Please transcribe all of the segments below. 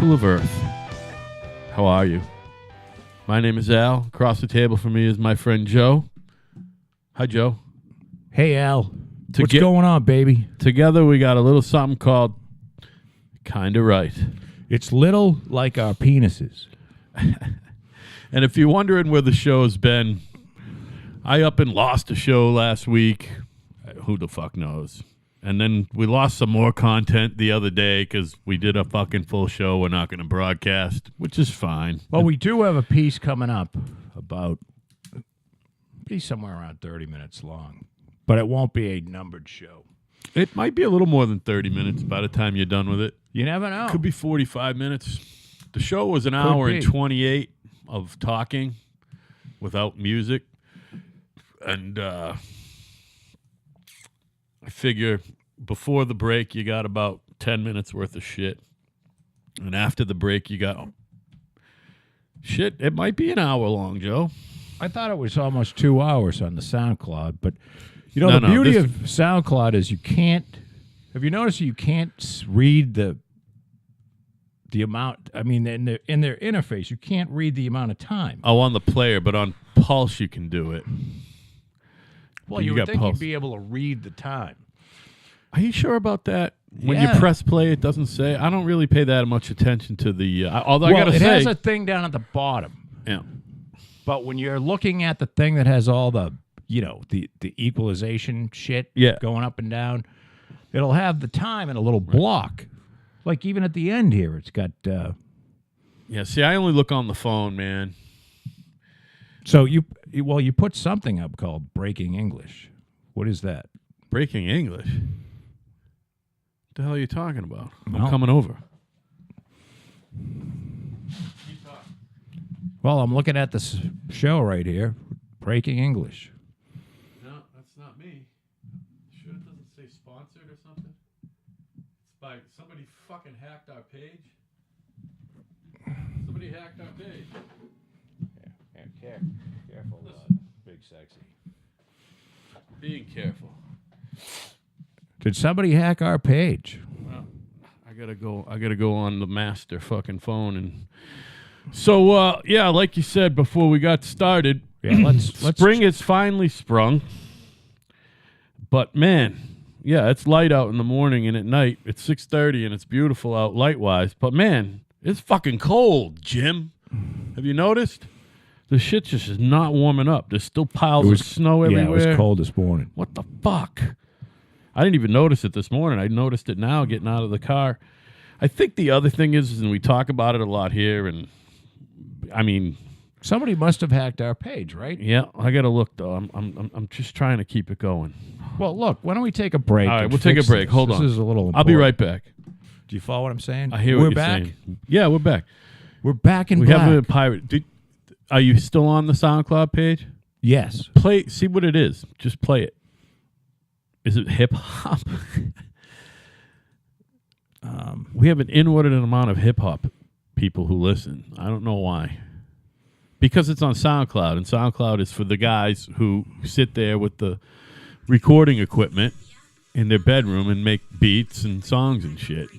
people of Earth, how are you? My name is Al. Across the table from me is my friend Joe. Hi, Joe. Hey, Al. What's going on, baby? Together we got a little something called Kinda Right. It's little like our penises. And if you're wondering where the show's been, I up and lost a show last week. Who the fuck knows? And then we lost some more content the other day because we did a fucking full show we're not going to broadcast, which is fine. Well, we do have a piece coming up about, be somewhere around 30 minutes long, but it won't be a numbered show. It might be a little more than 30 minutes by the time you're done with it. You never know. Could be 45 minutes. The show was an hour and 28 of talking without music. And I figure before the break, you got about 10 minutes worth of shit. And after the break, you got shit. It might be an hour long, Joe. I thought it was almost 2 hours on the SoundCloud, but you know, the beauty of SoundCloud is you can't, have you noticed you can't read the amount, I mean, in their interface, you can't read the amount of time. Oh, on the player, but on Pulse you can do it. Well, you would think you'd be able to read the time. Are you sure about that? When Yeah. you press play, it doesn't say. I don't really pay that much attention to the. Although well, I gotta it say, has a thing down at the bottom. Yeah. But when you're looking at the thing that has all the, you know, the equalization shit going up and down, it'll have the time in a little block. Like even at the end here, it's got. Yeah. See, I only look on the phone, man. So you put something up called Breaking English. What is that? Breaking English. What the hell are you talking about? No. I'm coming over. Well, I'm looking at this show right here, Breaking English. No, that's not me. Sure it doesn't say sponsored or something? It's by somebody fucking hacked our page. Somebody hacked our page. Yeah, careful, big sexy. Being careful. Did somebody hack our page? Well, I gotta go on the master fucking phone and. So yeah, like you said before we got started, let's spring is finally sprung. But man, yeah, it's light out in the morning and at night it's 6:30 and it's beautiful out light wise. But man, it's fucking cold, Jim. Have you noticed? The shit just is not warming up. There's still piles of snow everywhere. Yeah, it was cold this morning. What the fuck? I didn't even notice it this morning. I noticed it now getting out of the car. I think the other thing is, and we talk about it a lot here, and I mean, somebody must have hacked our page, right? Yeah, I got to look though. I'm just trying to keep it going. Well, look, why don't we take a break? All right, we'll take a break. Hold on. This is a little important. I'll be right back. Do you follow what I'm saying? I hear what you're saying. Yeah, we're back. We're back in black. We have a pirate. Are you still on the SoundCloud page? Yes. Play. See what it is. Just play it. Is it hip hop? We have an inordinate amount of hip hop people who listen. I don't know why. Because it's on SoundCloud, and SoundCloud is for the guys who sit there with the recording equipment in their bedroom and make beats and songs and shit.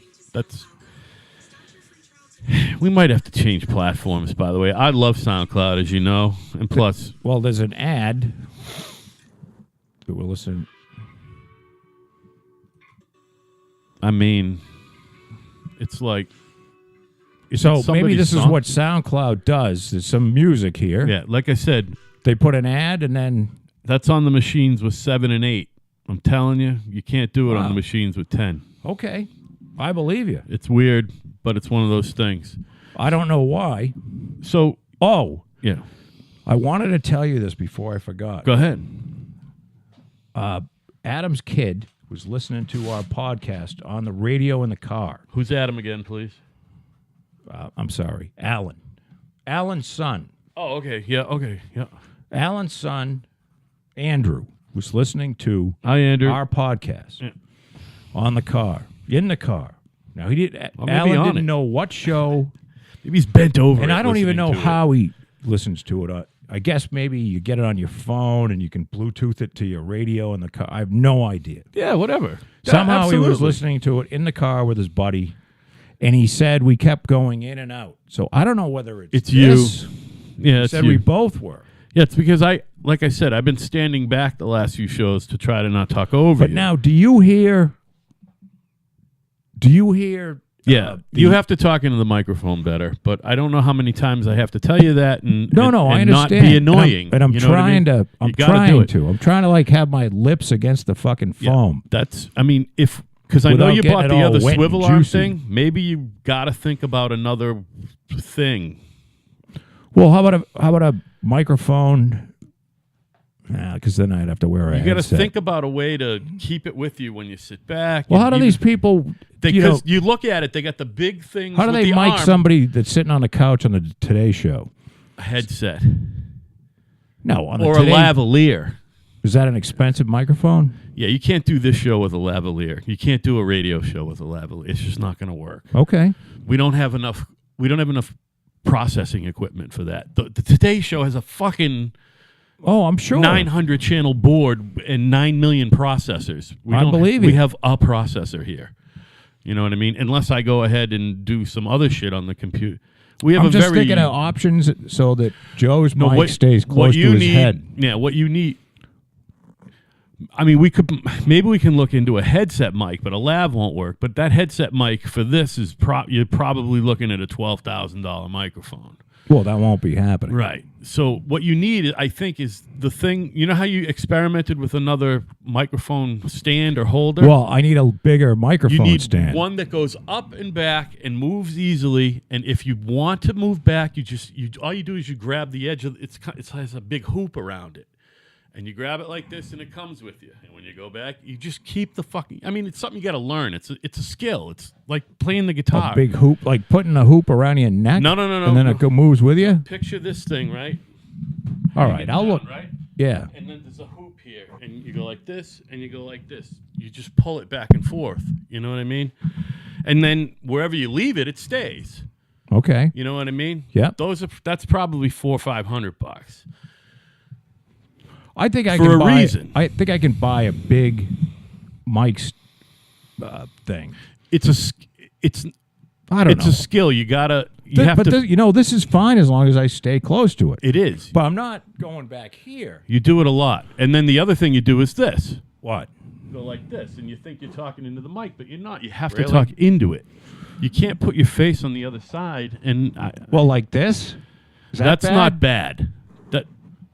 We might have to change platforms, by the way. I love SoundCloud, as you know, and plus... Well, there's an ad that we'll listen... I mean, it's like... So maybe this is what SoundCloud does. There's some music here. Yeah, like I said... They put an ad and then... That's on the machines with 7 and 8. I'm telling you, you can't do it on the machines with 10. Okay. I believe you. It's weird, but it's one of those things. I don't know why. So... Yeah. I wanted to tell you this before I forgot. Go ahead. Adam's kid was listening to our podcast on the radio in the car. Who's Adam again, please? I'm sorry. Alan. Alan's son. Oh, okay. Yeah, okay. Yeah. Alan's son, Andrew, was listening to Hi, Andrew. our podcast on the car, in the car. Now, Alan didn't know what show. Maybe he's bent over. And I don't even know how it. he listens to it. I guess maybe you get it on your phone and you can Bluetooth it to your radio in the car. I have no idea. Yeah, whatever. Somehow he was absolutely. listening to it in the car with his buddy. and he said we kept going in and out. So I don't know whether it's this. You. Yeah, he it's said you. we both were. Yeah, it's because like I said, I've been standing back the last few shows to try to not talk over But you. now, do you hear? Yeah, you have to talk into the microphone better, but I don't know how many times I have to tell you that and I and understand. not be annoying. And I'm you know what I trying mean? to. I'm You gotta do trying it. to. I'm trying to like have my lips against the fucking foam. That's. I mean, because I know Without you getting bought it the all other wet and swivel arm juicy. thing. Maybe you got to think about another thing. Well, how about a microphone? Because then I'd have to wear a You got to headset. think about a way to keep it with you when you sit back. Well, and how do even- these people? Because you look at it, they got the big things. How do with they the mic arm, somebody that's sitting on the couch on the Today Show? a headset No, on the or a Today. lavalier? Is that an expensive microphone? Yeah, you can't do this show with a lavalier. You can't do a radio show with a lavalier. It's just not going to work. Okay. We don't have enough processing equipment for that. The Today Show has a fucking Oh, I'm sure. 900 channel board and 9 million processors. I believe we you. have a processor here. You know what I mean? Unless I go ahead and do some other shit on the computer. We have I'm a just very thinking of options so that Joe's No, mic stays close to his need, head. Yeah, what you need. I mean, maybe we can look into a headset mic, but a lav won't work. But that headset mic for this is you're probably looking at a $12,000 microphone. Well, that won't be happening. Right. So what you need, I think, is the thing. You know how you experimented with another microphone stand or holder? Well, I need a bigger you microphone need stand. one that goes up and back and moves easily. And if you want to move back, all you do is you grab the edge of it has a big hoop around it. And you grab it like this, and it comes with you. And when you go back, you just keep the fucking. I mean, it's something you got to learn. It's a skill. It's like playing the guitar. A big hoop, like putting a hoop around your neck. No. And then it moves with you. Picture this thing, right? All right, I'll Down, look. Right. Yeah. And then there's a hoop here, and you go like this, and you go like this. You just pull it back and forth. You know what I mean? And then wherever you leave it, it stays. Okay. You know what I mean? Yeah. That's probably $400 or $500. I think I For can a buy. reason. I think I can buy a big mic thing. It's I don't know. a skill. You gotta. You have to. This is fine as long as I stay close to it. It is. But I'm not going back here. You do it a lot, and then the other thing you do is this. What? Go like this, and you think you're talking into the mic, but you're not. You have to Really? talk into it. You can't put your face on the other side, and Well, like this? Is that that's bad? not bad. That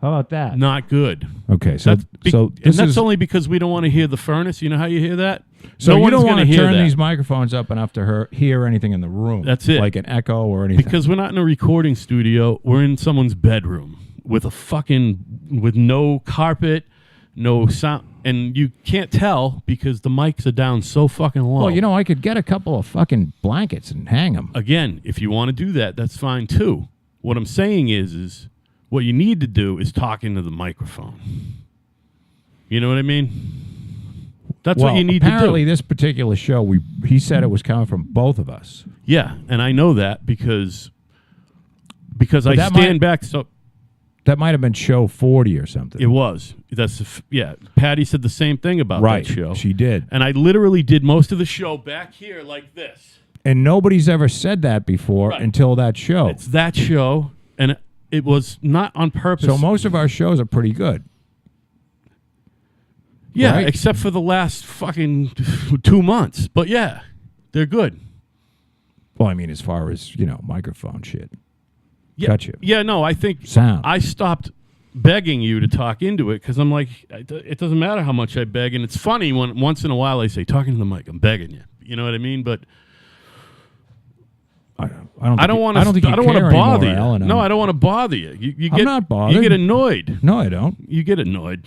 How about that? not good. Okay, so That's so and this that's is only because we don't want to hear the furnace. You know how you hear that? so no you one's don't going want to to hear turn that these microphones up enough to hear anything in the room. That's it. Like an echo or anything. because we're not in a recording studio. We're in someone's bedroom with no carpet, no sound, and you can't tell because the mics are down so fucking low. well, I could get a couple of fucking blankets and hang them. Again, if you want to do that, that's fine too. What I'm saying is what you need to do is talk into the microphone. You know what I mean? That's what you need to do. Apparently, this particular show, he said it was coming from both of us. Yeah, and I know that because I that stand back. So That might have been show 40 or something. it was. Patty said the same thing about right. that show. She did. And I literally did most of the show back here like this. And nobody's ever said that before Right. until that show. It's that show, and it was not on purpose. So most of our shows are pretty good. yeah, right? except for the last fucking 2 months. But yeah, they're good. Well, I mean, as far as, microphone shit. Yeah, Gotcha. Yeah, no, I think Sound. I stopped begging you to talk into it because I'm like, it doesn't matter how much I beg, and it's funny when once in a while I say, talking to the mic, I'm begging you. You know what I mean? But I don't want to bother you. Alan. No, I don't want to bother you. You I'm get not bothered. You get annoyed. No, I don't. You get annoyed.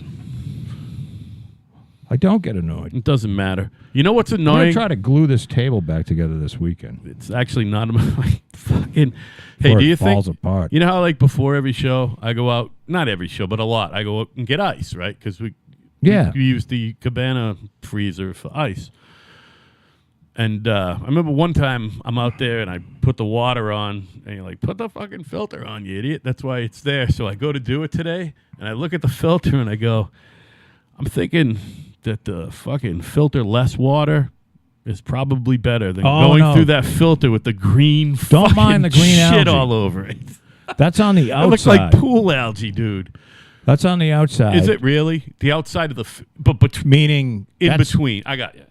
I don't get annoyed. It doesn't matter. You know what's I'm going annoying? to try to glue this table back together this weekend. It's actually not my fucking. Hey, Or do it you think? falls apart. You know how like before every show I go out, not every show, but a lot. I go out and get ice, right? Because we use the Cabana freezer for ice. And I remember one time I'm out there and I put the water on, and you're like, put the fucking filter on, you idiot. That's why it's there. So I go to do it today, and I look at the filter and I go, I'm thinking that the fucking filter less water is probably better than going through that filter with the green Don't mind the green shit algae. all over it. That's on the outside. It looks like pool algae, dude. That's on the outside. Is it really? The outside of the... but meaning... in between. I got you.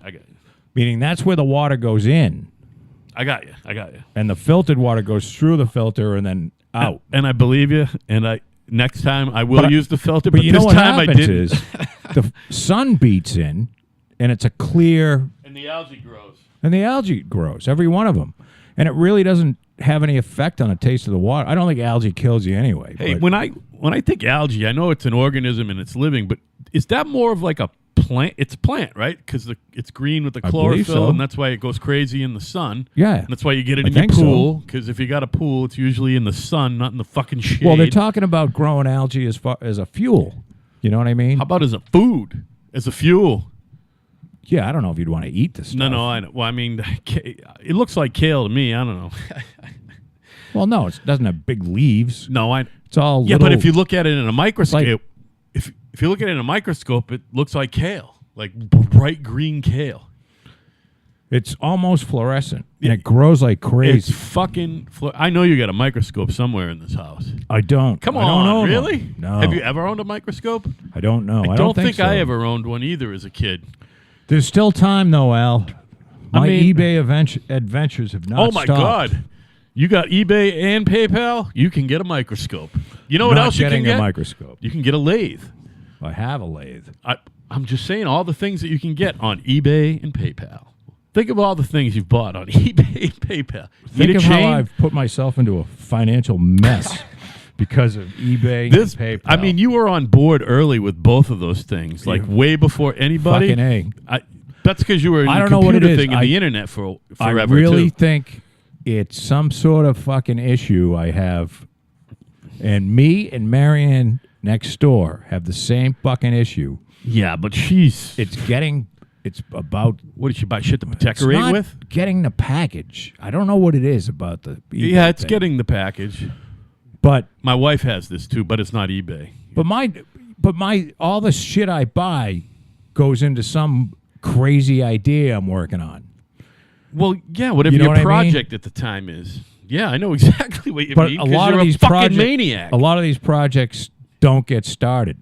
Meaning that's where the water goes in. I got you. And the filtered water goes through the filter and then out. And I believe you. And next time I will use the filter. But you this know what time happens I didn't. is the sun beats in and it's a clear... And the algae grows. And the algae grows, every one of them. And it really doesn't have any effect on the taste of the water. I don't think algae kills you anyway. Hey, when I think algae, I know it's an organism and it's living, but is that more of like a plant? It's a plant, right? Because it's green with the chlorophyll, and that's why it goes crazy in the sun. Yeah. And that's why you get it in your pool, because if you got a pool, it's usually in the sun, not in the fucking shade. Well, they're talking about growing algae as a fuel. You know what I mean? How about as a food, as a fuel? Yeah, I don't know if you'd want to eat this stuff. No, I know. Well, I mean, it looks like kale to me. I don't know. Well, no, it doesn't have big leaves. No, it's all yeah, little, but if you look at it in a microscope, if you look at it in a microscope, it looks like kale, like bright green kale. It's almost fluorescent, and it grows like crazy. It's fucking... I know you got a microscope somewhere in this house. I don't. Come on, I don't know really? No. Have you ever owned a microscope? I don't know. I don't think so. I ever owned one either as a kid. There's still time, though, Al. My mean, eBay adventures have not stopped. Oh, my God. You got eBay and PayPal? You can get a microscope. You know what else you can get? Getting a microscope. You can get a lathe. I have a lathe. I'm just saying all the things that you can get on eBay and PayPal. Think of all the things you've bought on eBay and PayPal. Think of how I've put myself into a financial mess because of eBay and PayPal. I mean, you were on board early with both of those things, like way before anybody. Fucking A. That's because you were in the computer thing and the internet for forever, I really think it's some sort of fucking issue I have. And me and Marianne next door have the same fucking issue. Yeah, but It's about... What did she buy? Shit to decorate with? Getting the package. I don't know what it is about the eBay Yeah, it's thing. getting the package. But my wife has this too, but it's not eBay. But all the shit I buy goes into some crazy idea I'm working on. Well, yeah, whatever your project at the time is. Yeah, I know exactly what you mean. But a lot of these fucking maniac. A lot of these projects don't get started.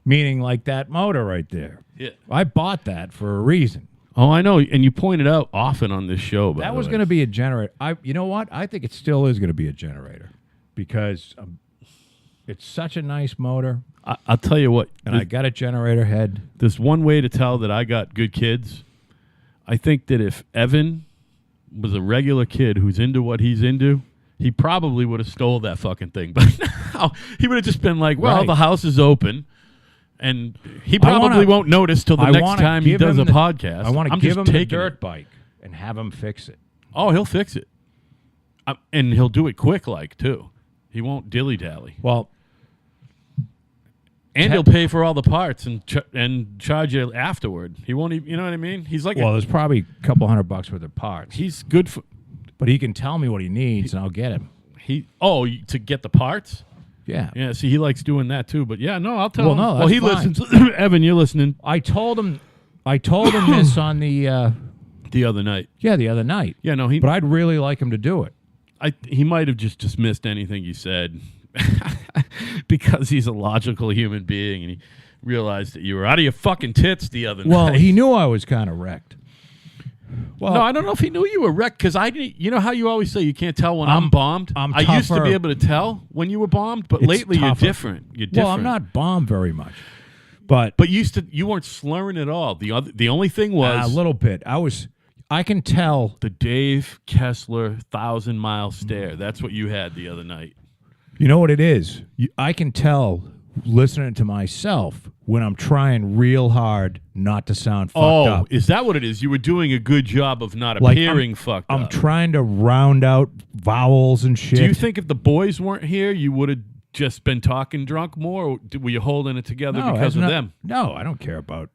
Meaning like that motor right there. Yeah. I bought that for a reason. Oh, I know, and you pointed out often on this show. That was going to be a generator. You know what? I think it still is going to be a generator because it's such a nice motor. I'll tell you what. And I got a generator head. There's one way to tell that I got good kids. I think that if Evan was a regular kid who's into what he's into, he probably would have stole that fucking thing. But now he would have just been like, well, the house is open. And he probably won't notice till the next time he does a podcast. I want to give him the dirt bike and have him fix it. Oh, he'll fix it. And he'll do it quick too. He won't dilly-dally. Well, and he'll pay for all the parts and charge you afterward. He won't even, you know what I mean? He's like... Well, there's probably a couple $100 worth of parts. He's good for... But he can tell me what he needs and I'll get him. To get the parts? Yeah. Yeah, see, he likes doing that too. But yeah, no, I'll tell him. No, well, he fine. listens. Evan, you're listening. I told him this on the... the other night. Yeah, the other night. Yeah, no, but I'd really like him to do it. He might have just dismissed anything you said because he's a logical human being and he realized that you were out of your fucking tits the other night. Well, he knew I was kind of wrecked. Well, no, I don't know if he knew you were wrecked because I didn't. You know how you always say you can't tell when I'm bombed? I used to be able to tell when you were bombed, but lately you're different. You're different. Well, I'm not bombed very much. But you weren't slurring at all. The only thing was a little bit. I can tell the Dave Kessler 1,000-mile stare. That's what you had the other night. You know what it is? I can tell listening to myself when I'm trying real hard not to sound fucked up. Oh, is that what it is? You were doing a good job of not appearing fucked up. I'm trying to round out vowels and shit. Do you think if the boys weren't here, you would have just been talking drunk more, or were you holding it together because of them? No, I don't care about...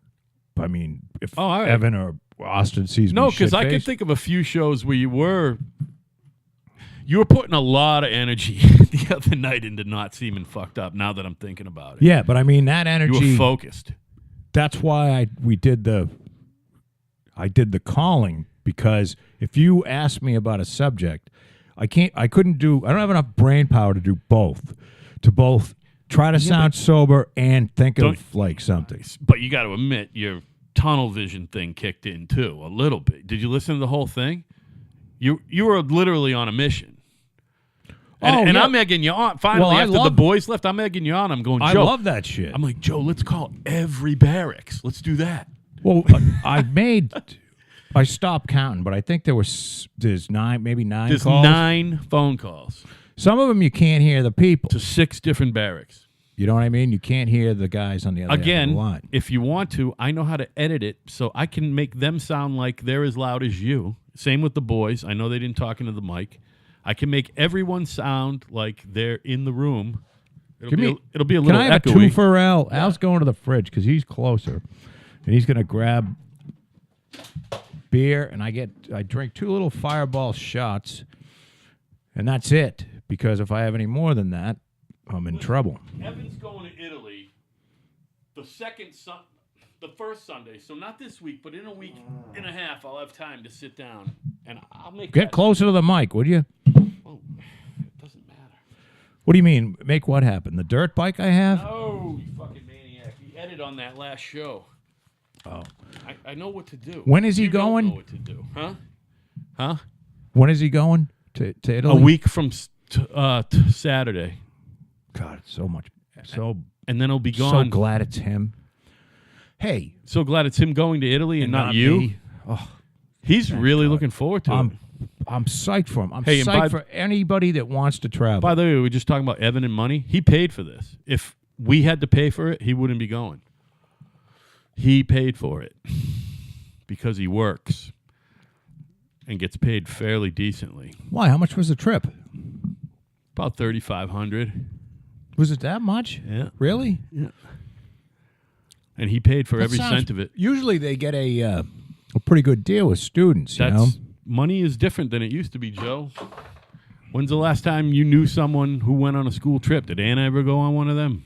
I mean, if right. Evan or Austin sees me No, because I can think of a few shows where you were putting a lot of energy the other night into not seeming fucked up, now that I'm thinking about it. Yeah, but I mean, that energy... You were focused. That's why we did I did the calling because if you ask me about a subject, I don't have enough brain power to do both. To both try to sound sober and think of like something. But you got to admit your tunnel vision thing kicked in too a little bit. Did you listen to the whole thing? You were literally on a mission. And I'm egging you on. Finally, after the boys left, I'm egging you on. I'm going, Joe. I love that shit. I'm like, Joe, let's call every barracks. Let's do that. Well, I stopped counting, but I think there's nine calls. There's 9 phone calls. Some of them you can't hear the people. To 6 different barracks. You know what I mean? You can't hear the guys on the other end of the line. Again, if you want to, I know how to edit it so I can make them sound like they're as loud as you. Same with the boys. I know they didn't talk into the mic. I can make everyone sound like they're in the room. It'll be a little echoey. Can I have a 2 for Al? Yeah. Al's going to the fridge because he's closer. And he's going to grab beer, and I drink 2 little Fireball shots, and that's it. Because if I have any more than that, I'm in trouble. Evan's going to Italy the first Sunday. So not this week, but in a week and a half, I'll have time to sit down and I'll make. Get closer to the mic, would you? Oh, it doesn't matter. What do you mean? Make what happen? The dirt bike I have? No, you fucking maniac. He edited on that last show. Oh. I know what to do. When is he going? Don't know what to do. Huh? When is he going to Italy? A week from Saturday. God, it's so much. And then he'll be gone. So glad it's him. Hey. So glad it's him going to Italy and not you. Me. Oh, he's really looking forward to it. I'm psyched for him. I'm psyched for anybody that wants to travel. By the way, we were just talking about Evan and money. He paid for this. If we had to pay for it, he wouldn't be going. He paid for it because he works and gets paid fairly decently. Why? How much was the trip? About $3,500. Was it that much? Yeah. Really? Yeah. And he paid for every cent of it. Usually they get a pretty good deal with students, you know? Money is different than it used to be, Joe. When's the last time you knew someone who went on a school trip? Did Anna ever go on one of them?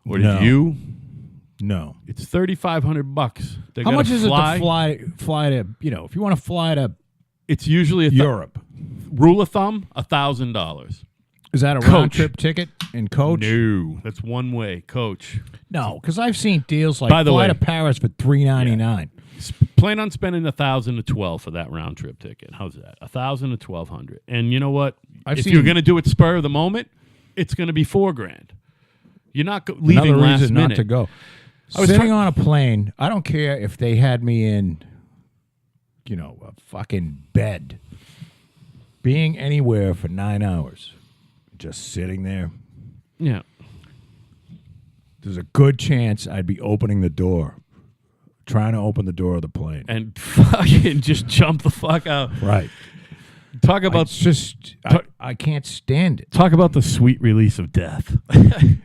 Or did you? No. It's $3,500. How much is it to fly to, if you want to fly to it's usually Europe. Rule of thumb, $1,000. Is that a round trip ticket in coach? No, that's one way, coach. No, because I've seen deals like fly to Paris for $399. Yeah. Plan on spending $1,000 to $1,200 for that round trip ticket. How's that? $1,000 to $1,200. And you know what? If you're going to do it spur of the moment, it's going to be $4,000. You're not leaving Another last reason minute. not to go. Sitting on a plane, I don't care if they had me in, a fucking bed. Being anywhere for 9 hours, just sitting there. Yeah. There's a good chance I'd be opening the door, trying to open the door of the plane. And fucking just jump the fuck out. Right. Talk about I can't stand it. Talk about the sweet release of death.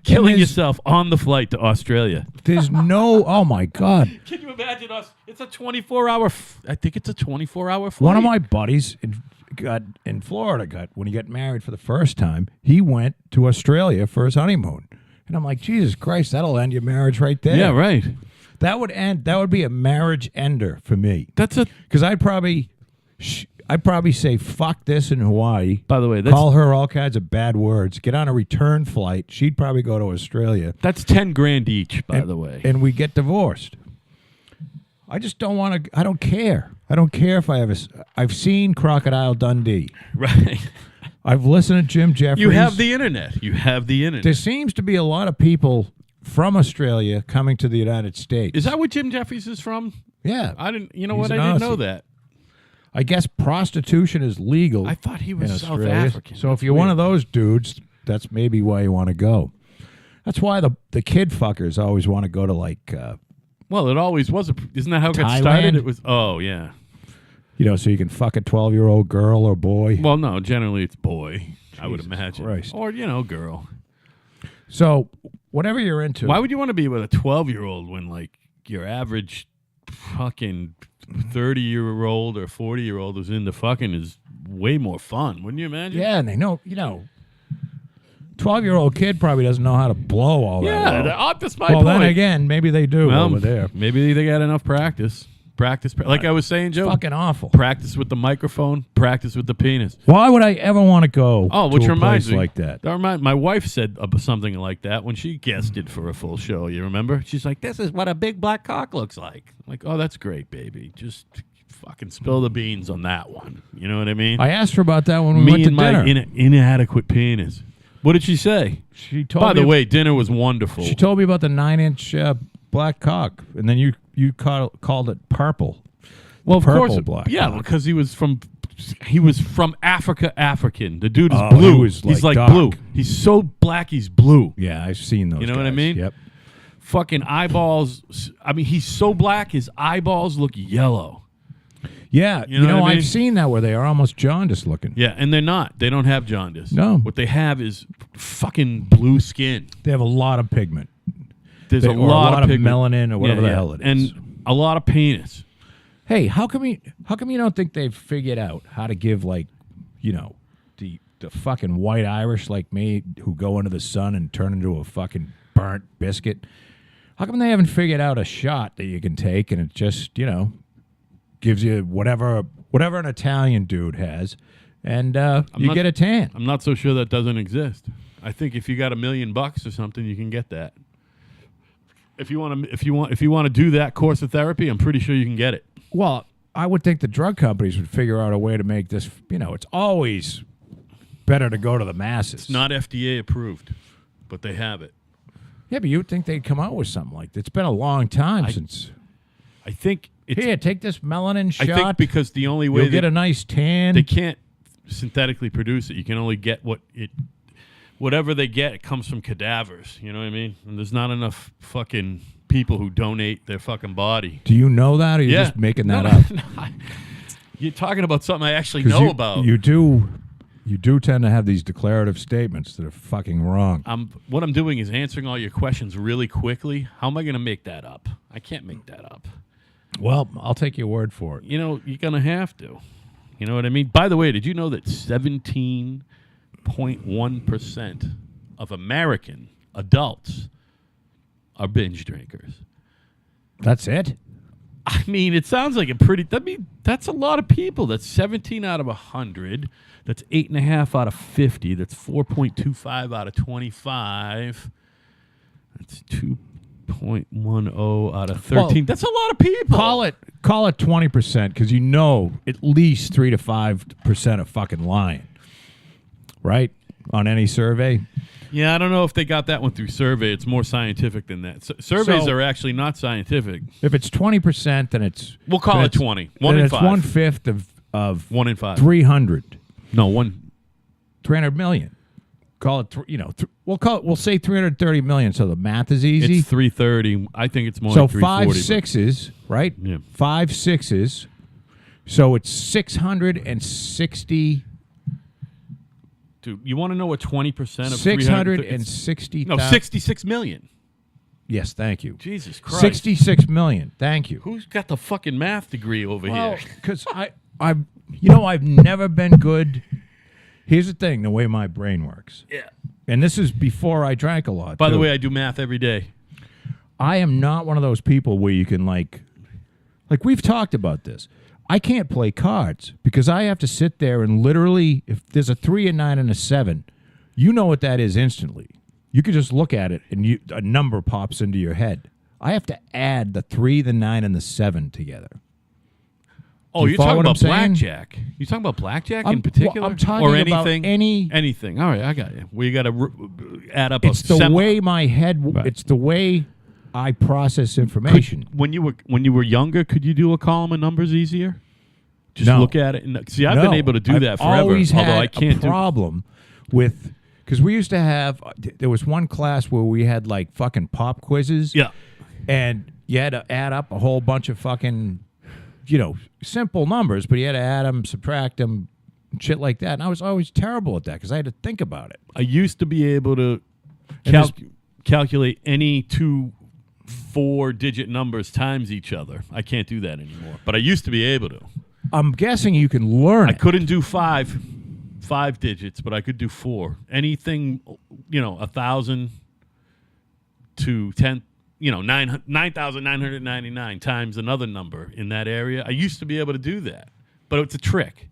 Killing yourself on the flight to Australia. There's oh my God. Can you imagine us? It's a 24-hour, I think it's a 24-hour flight. One of my buddies in Florida when he got married for the first time, he went to Australia for his honeymoon. And I'm like, Jesus Christ, that'll end your marriage right there. Yeah, right. That would be a marriage ender for me. Because I'd probably say fuck this in Hawaii. By the way, call her all kinds of bad words. Get on a return flight. She'd probably go to Australia. That's $10,000 each, by the way. And we get divorced. I just don't want to. I don't care. I don't care if I have I've seen Crocodile Dundee. Right. I've listened to Jim Jeffries. You have the internet. There seems to be a lot of people from Australia coming to the United States. Is that what Jim Jeffries is from? Yeah. I didn't know that. I guess prostitution is legal. I thought he was South Australia. African. So if you're one of those dudes, that's maybe why you want to go. That's why the kid fuckers always want to go to well, it always was. Isn't that how it got Thailand? started? It was. Oh yeah. So you can fuck a 12-year-old girl or boy. Well, no. Generally, it's boy. I would imagine. Christ. Or girl. So whatever you're into. Why would you want to be with a 12-year-old when your average fucking 30-year-old or 40-year-old who's into fucking is way more fun? Wouldn't you imagine? Yeah, and they know. 12-year-old kid probably doesn't know how to blow all that. Yeah, that's my point. Well, then again, maybe they do over there. Maybe they got enough practice. Practice. Like I was saying, Joe. Fucking awful. Practice with the microphone. Practice with the penis. Why would I ever want to go which to a reminds place me, like that? My wife said something like that when she guested for a full show. You remember? She's like, "This is what a big black cock looks like." I'm like, oh, that's great, baby. Just fucking spill the beans on that one. You know what I mean? I asked her about that when we Me went to and my dinner. inadequate penis. What did she say? She told By me the way, dinner was wonderful. she told me about the 9-inch black cock, and then you called it purple. Well, of purple course, black yeah, cock. because he was from Africa, African. The dude is Oh, blue. he was, He's like, like dark. blue. He's so black, he's blue. Yeah, I've seen those. You know what I guys. mean? Yep. Fucking eyeballs. I mean, he's so black, his eyeballs look yellow. Yeah, You know what I mean? I've seen that where they are almost jaundiced looking. Yeah, and they're not. They don't have jaundice. No. What they have is fucking blue skin. They have a lot of pigment. There's Or a lot of pigment. melanin or whatever the hell it is. And a lot of penis. Hey, how come you don't think they've figured out how to give, like, the fucking white Irish like me who go into the sun and turn into a fucking burnt biscuit? How come they haven't figured out a shot that you can take and it just, gives you whatever an Italian dude has, and you get a tan? I'm not so sure that doesn't exist. I think if you got $1 million or something, you can get that. If you want to do that course of therapy, I'm pretty sure you can get it. Well, I would think the drug companies would figure out a way to make this, it's always better to go to the masses. It's not FDA approved, but they have it. Yeah, but you would think they'd come out with something like that. It's been a long time since. I think it's. Here, take this melanin shot. I think because the only way you'll get a nice tan. they can't synthetically produce it. You can only get whatever they get. It comes from cadavers. You know what I mean? And there's not enough fucking people who donate their fucking body. Do you know that, or are you just making that up? No. You're talking about something I actually know about. You do tend to have these declarative statements that are fucking wrong. What I'm doing is answering all your questions really quickly. How am I going to make that up? I can't make that up. Well, I'll take your word for it. You're going to have to. You know what I mean? By the way, did you know that 17.1% of American adults are binge drinkers? That's it? I mean, it sounds like that's a lot of people. That's 17 out of 100. That's 8.5 out of 50. That's 4.25 out of 25. That's 2.10 out of 13. Well, that's a lot of people. Call it 20%, because at least 3 to 5% are fucking lying, right? On any survey. Yeah, I don't know if they got that one through survey. It's more scientific than that. Surveys are actually not scientific. If it's 20%, then it's we'll call it 20. 1 in 5. 1/5 of 1 in 5. 300. No, 300 million. Call it, we'll say 330 million, so the math is easy. It's 330. I think it's more so like 340. 5 sixes, right? Yeah. 5 sixes. So it's 660. Dude, you want to know what 20% of 660. No, 66 million. Yes, thank you. Jesus Christ. 66 million. Thank you. Who's got the fucking math degree over Well, here? because I've never been good. Here's the thing: the way my brain works. Yeah. And this is before I drank a lot. By the way, I do math every day. I am not one of those people where you can like we've talked about this. I can't play cards because I have to sit there and literally, if there's a 3, a 9, and a 7, you know what that is instantly. You could just look at it and a number pops into your head. I have to add the 3, the 9, and the 7 together. Oh, you're follow talking what I'm about saying? blackjack. You talking about blackjack I'm- in particular? well, I'm talking or about anything? any- anything. All right, I got you. We got to add up. It's the way my head. Right. It's the way I process information. When you were younger, could you do a column of numbers easier? Just No. look at it and see. I've been able to do that forever. Always although had I can't a problem with, because we used to have. There was one class where we had like fucking pop quizzes. Yeah. And you had to add up a whole bunch of fucking, simple numbers, but you had to add them, subtract them, shit like that. And I was always terrible at that because I had to think about it. I used to be able to calculate any 2 4-digit numbers times each other. I can't do that anymore, but I used to be able to. I'm guessing you can learn I it. couldn't do 5 digits, but I could do 4. Anything, 1,000 to 10, 9,999 times another number in that area. I used to be able to do that, but it's a trick.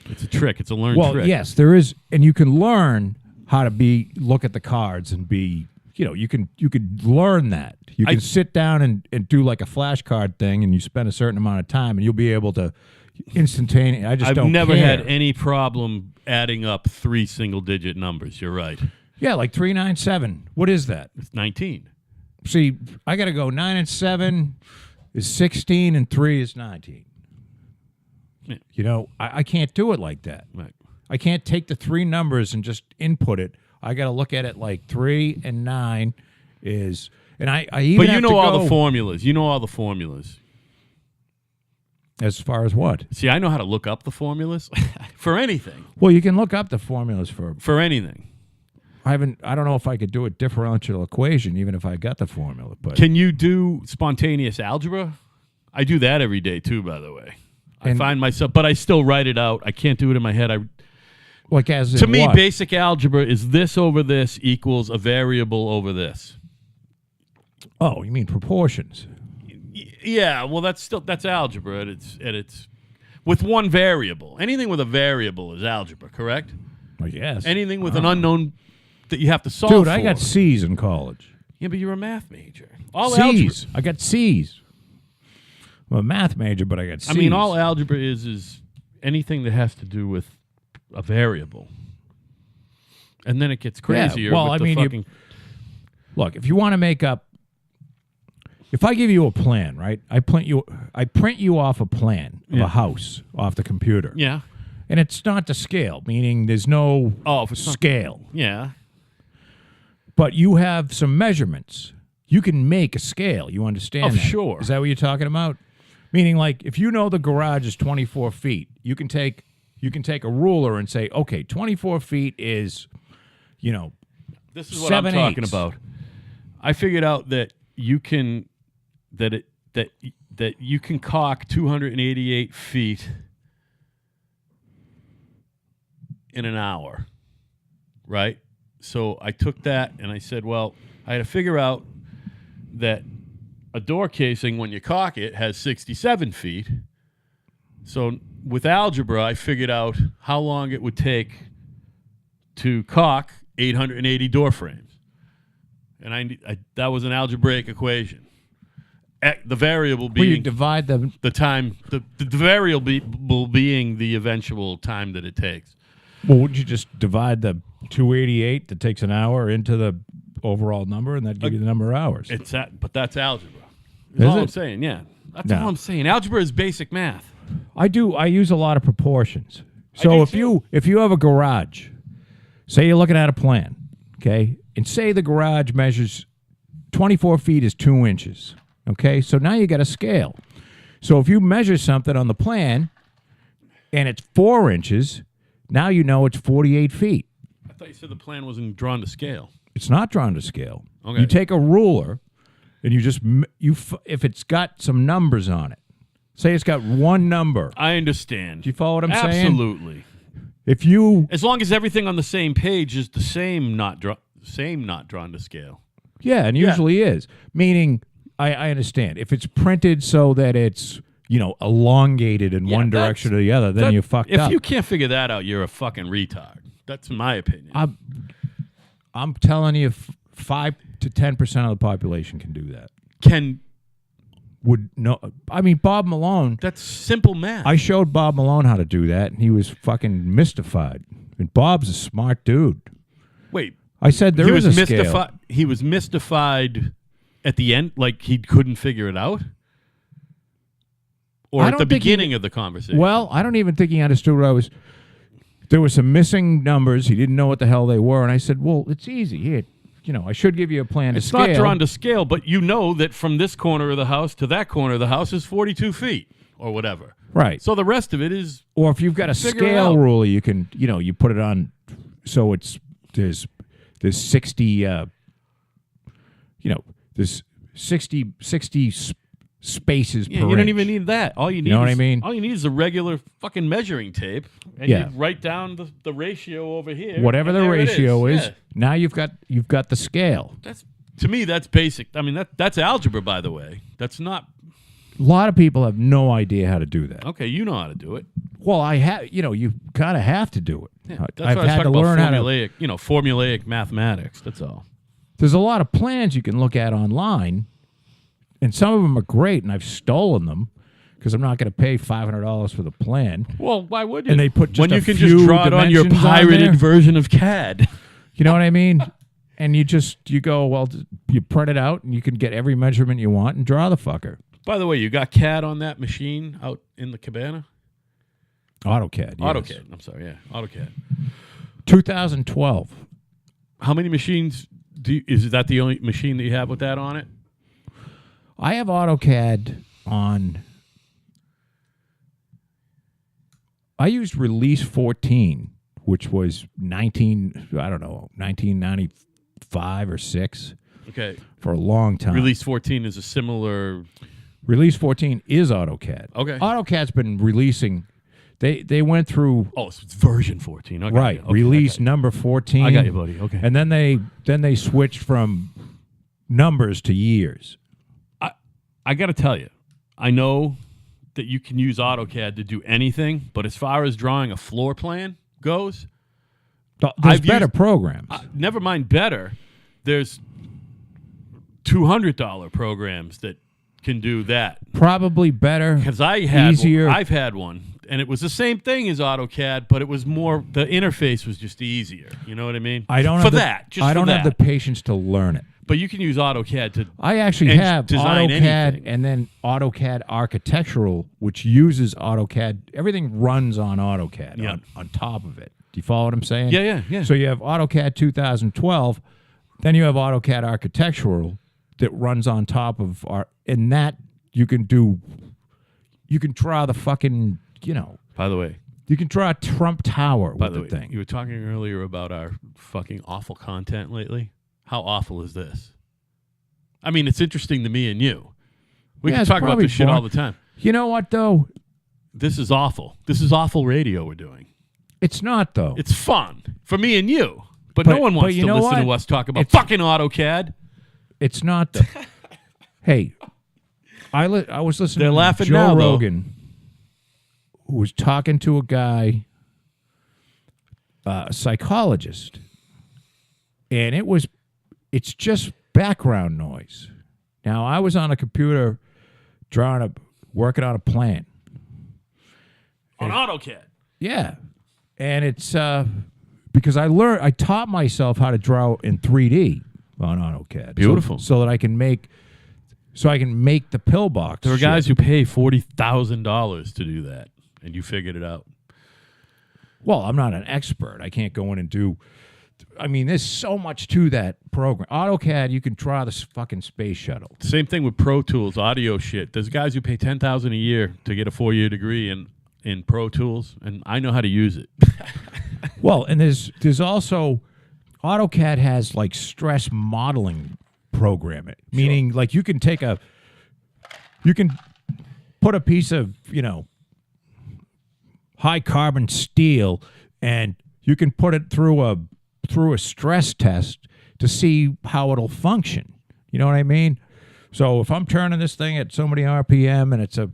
It's a trick. It's a learned trick. Well, yes, there is, and you can learn how to look at the cards and be, you could learn that. You can sit down and do like a flashcard thing, and you spend a certain amount of time, and you'll be able to instantaneously. I've never had any problem adding up 3 single-digit numbers. You're right. Yeah, like 397. What is that? It's 19. See, I got to go 9 and 7 is 16, and 3 is 19. Yeah. I can't do it like that. Right. I can't take the 3 numbers and just input it. I got to look at it like 3 and 9 is, and I even. But you know all the formulas. You know all the formulas. As far as what? See, I know how to look up the formulas for anything. Well, you can look up the formulas for anything. I don't know if I could do a differential equation, even if I got the formula. But can you do spontaneous algebra? I do that every day too, by the way. I find myself, but I still write it out. I can't do it in my head. To me, basic algebra is this over this equals a variable over this. Oh, you mean proportions? Yeah, well, that's algebra at its with one variable. Anything with a variable is algebra, correct? Well, yes. Anything with an unknown that you have to solve. Dude, I got C's in college. Yeah, but you're a math major. C's. I got C's. I'm a math major, but I got C's. I mean, all algebra is anything that has to do with a variable. And then it gets crazier. Yeah, well, look, if you want to make up, if I give you a plan, right? I print you off a plan of a house off the computer. Yeah. And it's not to scale, meaning there's no scale. Yeah. But you have some measurements. You can make a scale. You understand that? Sure. Is that what you're talking about? Meaning, like, if you know the garage is 24 feet, you can take a ruler and say, okay, 24 feet is, this is what I'm talking about. I figured out that you can that you can caulk 288 feet in an hour, right? So I took that and I said, well, I had to figure out that a door casing, when you caulk it, has 67 feet. So with algebra, I figured out how long it would take to caulk 880 door frames. And that was an algebraic equation. The variable being you divide the time, the variable being the eventual time that it takes. Well, wouldn't you just divide the 288 that takes an hour into the overall number, and that'd give you the number of hours? But that's algebra. That's all I'm saying. Yeah, that's all I'm saying. Algebra is basic math. I use a lot of proportions. So if you have a garage, say you're looking at a plan, okay, and say the garage measures 24 feet is 2 inches, okay, so now you got a scale. So if you measure something on the plan and it's 4 inches, now you know it's 48 feet. I thought you said the plan wasn't drawn to scale. It's not drawn to scale. Okay. You take a ruler and if it's got some numbers on it, say it's got one number. I understand. Do you follow what I'm saying? Absolutely. As long as everything on the same page is the same, not drawn to scale. Yeah, and usually is. Meaning, I understand. If it's printed so that it's, elongated in one direction or the other, then you're fucked up. If you can't figure that out, you're a fucking retard. That's my opinion. I'm telling you, 5 to 10% of the population can do that. Bob Malone. That's simple math. I showed Bob Malone how to do that, and he was fucking mystified. And Bob's a smart dude. Wait. I said there is a scale. He was mystified at the end, like he couldn't figure it out? Or at the beginning of the conversation? Well, I don't even think he understood what I was... There were some missing numbers. He didn't know what the hell they were. And I said, well, it's easy. Here, I should give you a plan to scale. It's not drawn to scale, but you know that from this corner of the house to that corner of the house is 42 feet or whatever. Right. So the rest of it is... Or if you've got a scale ruler, you can, you put it on so there's 60, there's 60 spaces per you don't even need that. All you need what I mean? All you need is a regular fucking measuring tape, and you write down the ratio over here. Whatever the ratio is, now you've got the scale. That's To me, that's basic. I mean, that's algebra, by the way. That's not. A lot of people have no idea how to do that. Okay, you know how to do it. Well, I have. You kind of have to do it. Yeah, that's I've had to learn formulaic, how to. Formulaic mathematics. That's all. There's a lot of plans you can look at online, and some of them are great, and I've stolen them because I'm not going to pay $500 for the plan. Well, why would you? And they put just when you a can few just draw it on your pirated version of CAD. You know what I mean? And you go, well, you print it out, and you can get every measurement you want and draw the fucker. By the way, you got CAD on that machine out in the cabana? AutoCAD. Yes. AutoCAD. I'm sorry. Yeah, AutoCAD. 2012. How many machines is that the only machine that you have with that on it? I have AutoCAD on. I used Release 14, which was 1995 or 6. Okay. For a long time. Release 14 is a similar. Release 14 is AutoCAD. Okay. AutoCAD's been releasing. They went through. Oh, so it's version 14. Okay. Right. Okay, release number 14. I got you, buddy. Okay. And then they switched from numbers to years. I got to tell you, I know that you can use AutoCAD to do anything, but as far as drawing a floor plan goes, there's better programs. Never mind better. There's $200 programs that can do that. Probably better. Because I've had one, and it was the same thing as AutoCAD, but it was more. The interface was just easier. You know what I mean? I don't have the patience to learn it. But you can use AutoCAD to. I actually have design AutoCAD anything. And then AutoCAD Architectural, which uses AutoCAD. Everything runs on AutoCAD on top of it. Do you follow what I'm saying? Yeah. So you have AutoCAD 2012, then you have AutoCAD Architectural that runs on top of and that you can draw the fucking, By the way. You can draw a Trump Tower By with the way, thing. You were talking earlier about our fucking awful content lately. How awful is this? I mean, it's interesting to me and you. We can talk about this shit all the time. You know what, though? This is awful. This is awful radio we're doing. It's not, though. It's fun for me and you. But no one wants to listen to us talk about fucking AutoCAD. It's not, though. Hey, I was listening They're to laughing Joe now, Rogan, who was talking to a guy, a psychologist, and it's just background noise. Now, I was on a computer working on a plan. On AutoCAD? Yeah. And it's because I taught myself how to draw in 3D on AutoCAD. Beautiful. So that I can make the pillbox. There are guys who pay $40,000 to do that, and you figured it out. Well, I'm not an expert. I can't go in and do. I mean, there's so much to that program. AutoCAD, you can draw this fucking space shuttle. Same thing with Pro Tools, audio shit. There's guys who pay $10,000 a year to get a 4-year degree in Pro Tools, and I know how to use it. Well, and there's also AutoCAD has like stress modeling programming, meaning like you can put a piece of high carbon steel and you can put it through a stress test to see how it'll function. You know what I mean? So if I'm turning this thing at so many RPM and it's and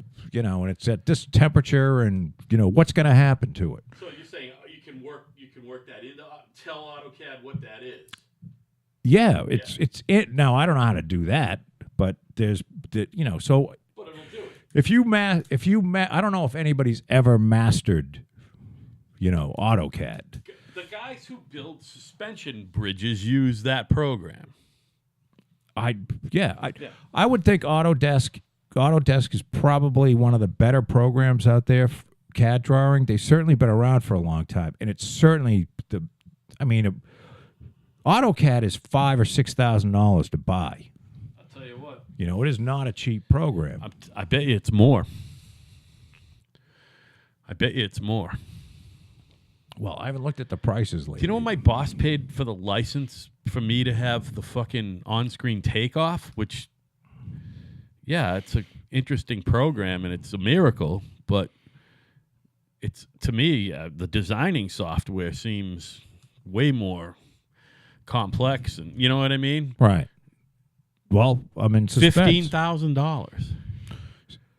it's at this temperature and what's going to happen to it. So you're saying you can work that into tell AutoCAD what that is. Yeah, it's it. Now I don't know how to do that, but there's so. But it'll do it. I don't know if anybody's ever mastered, AutoCAD. The guys who build suspension bridges use that program. I would think Autodesk is probably one of the better programs out there for CAD drawing. They've certainly been around for a long time, and it's certainly AutoCAD is $5,000 or $6,000 to buy. I'll tell you what. It is not a cheap program. I bet you it's more. Well, I haven't looked at the prices lately. Do you know what my boss paid for the license for me to have the fucking on-screen takeoff? Which, it's an interesting program and it's a miracle, but it's, to me, the designing software seems way more complex, and you know what I mean? Right. Well, I'm in suspense. $15,000.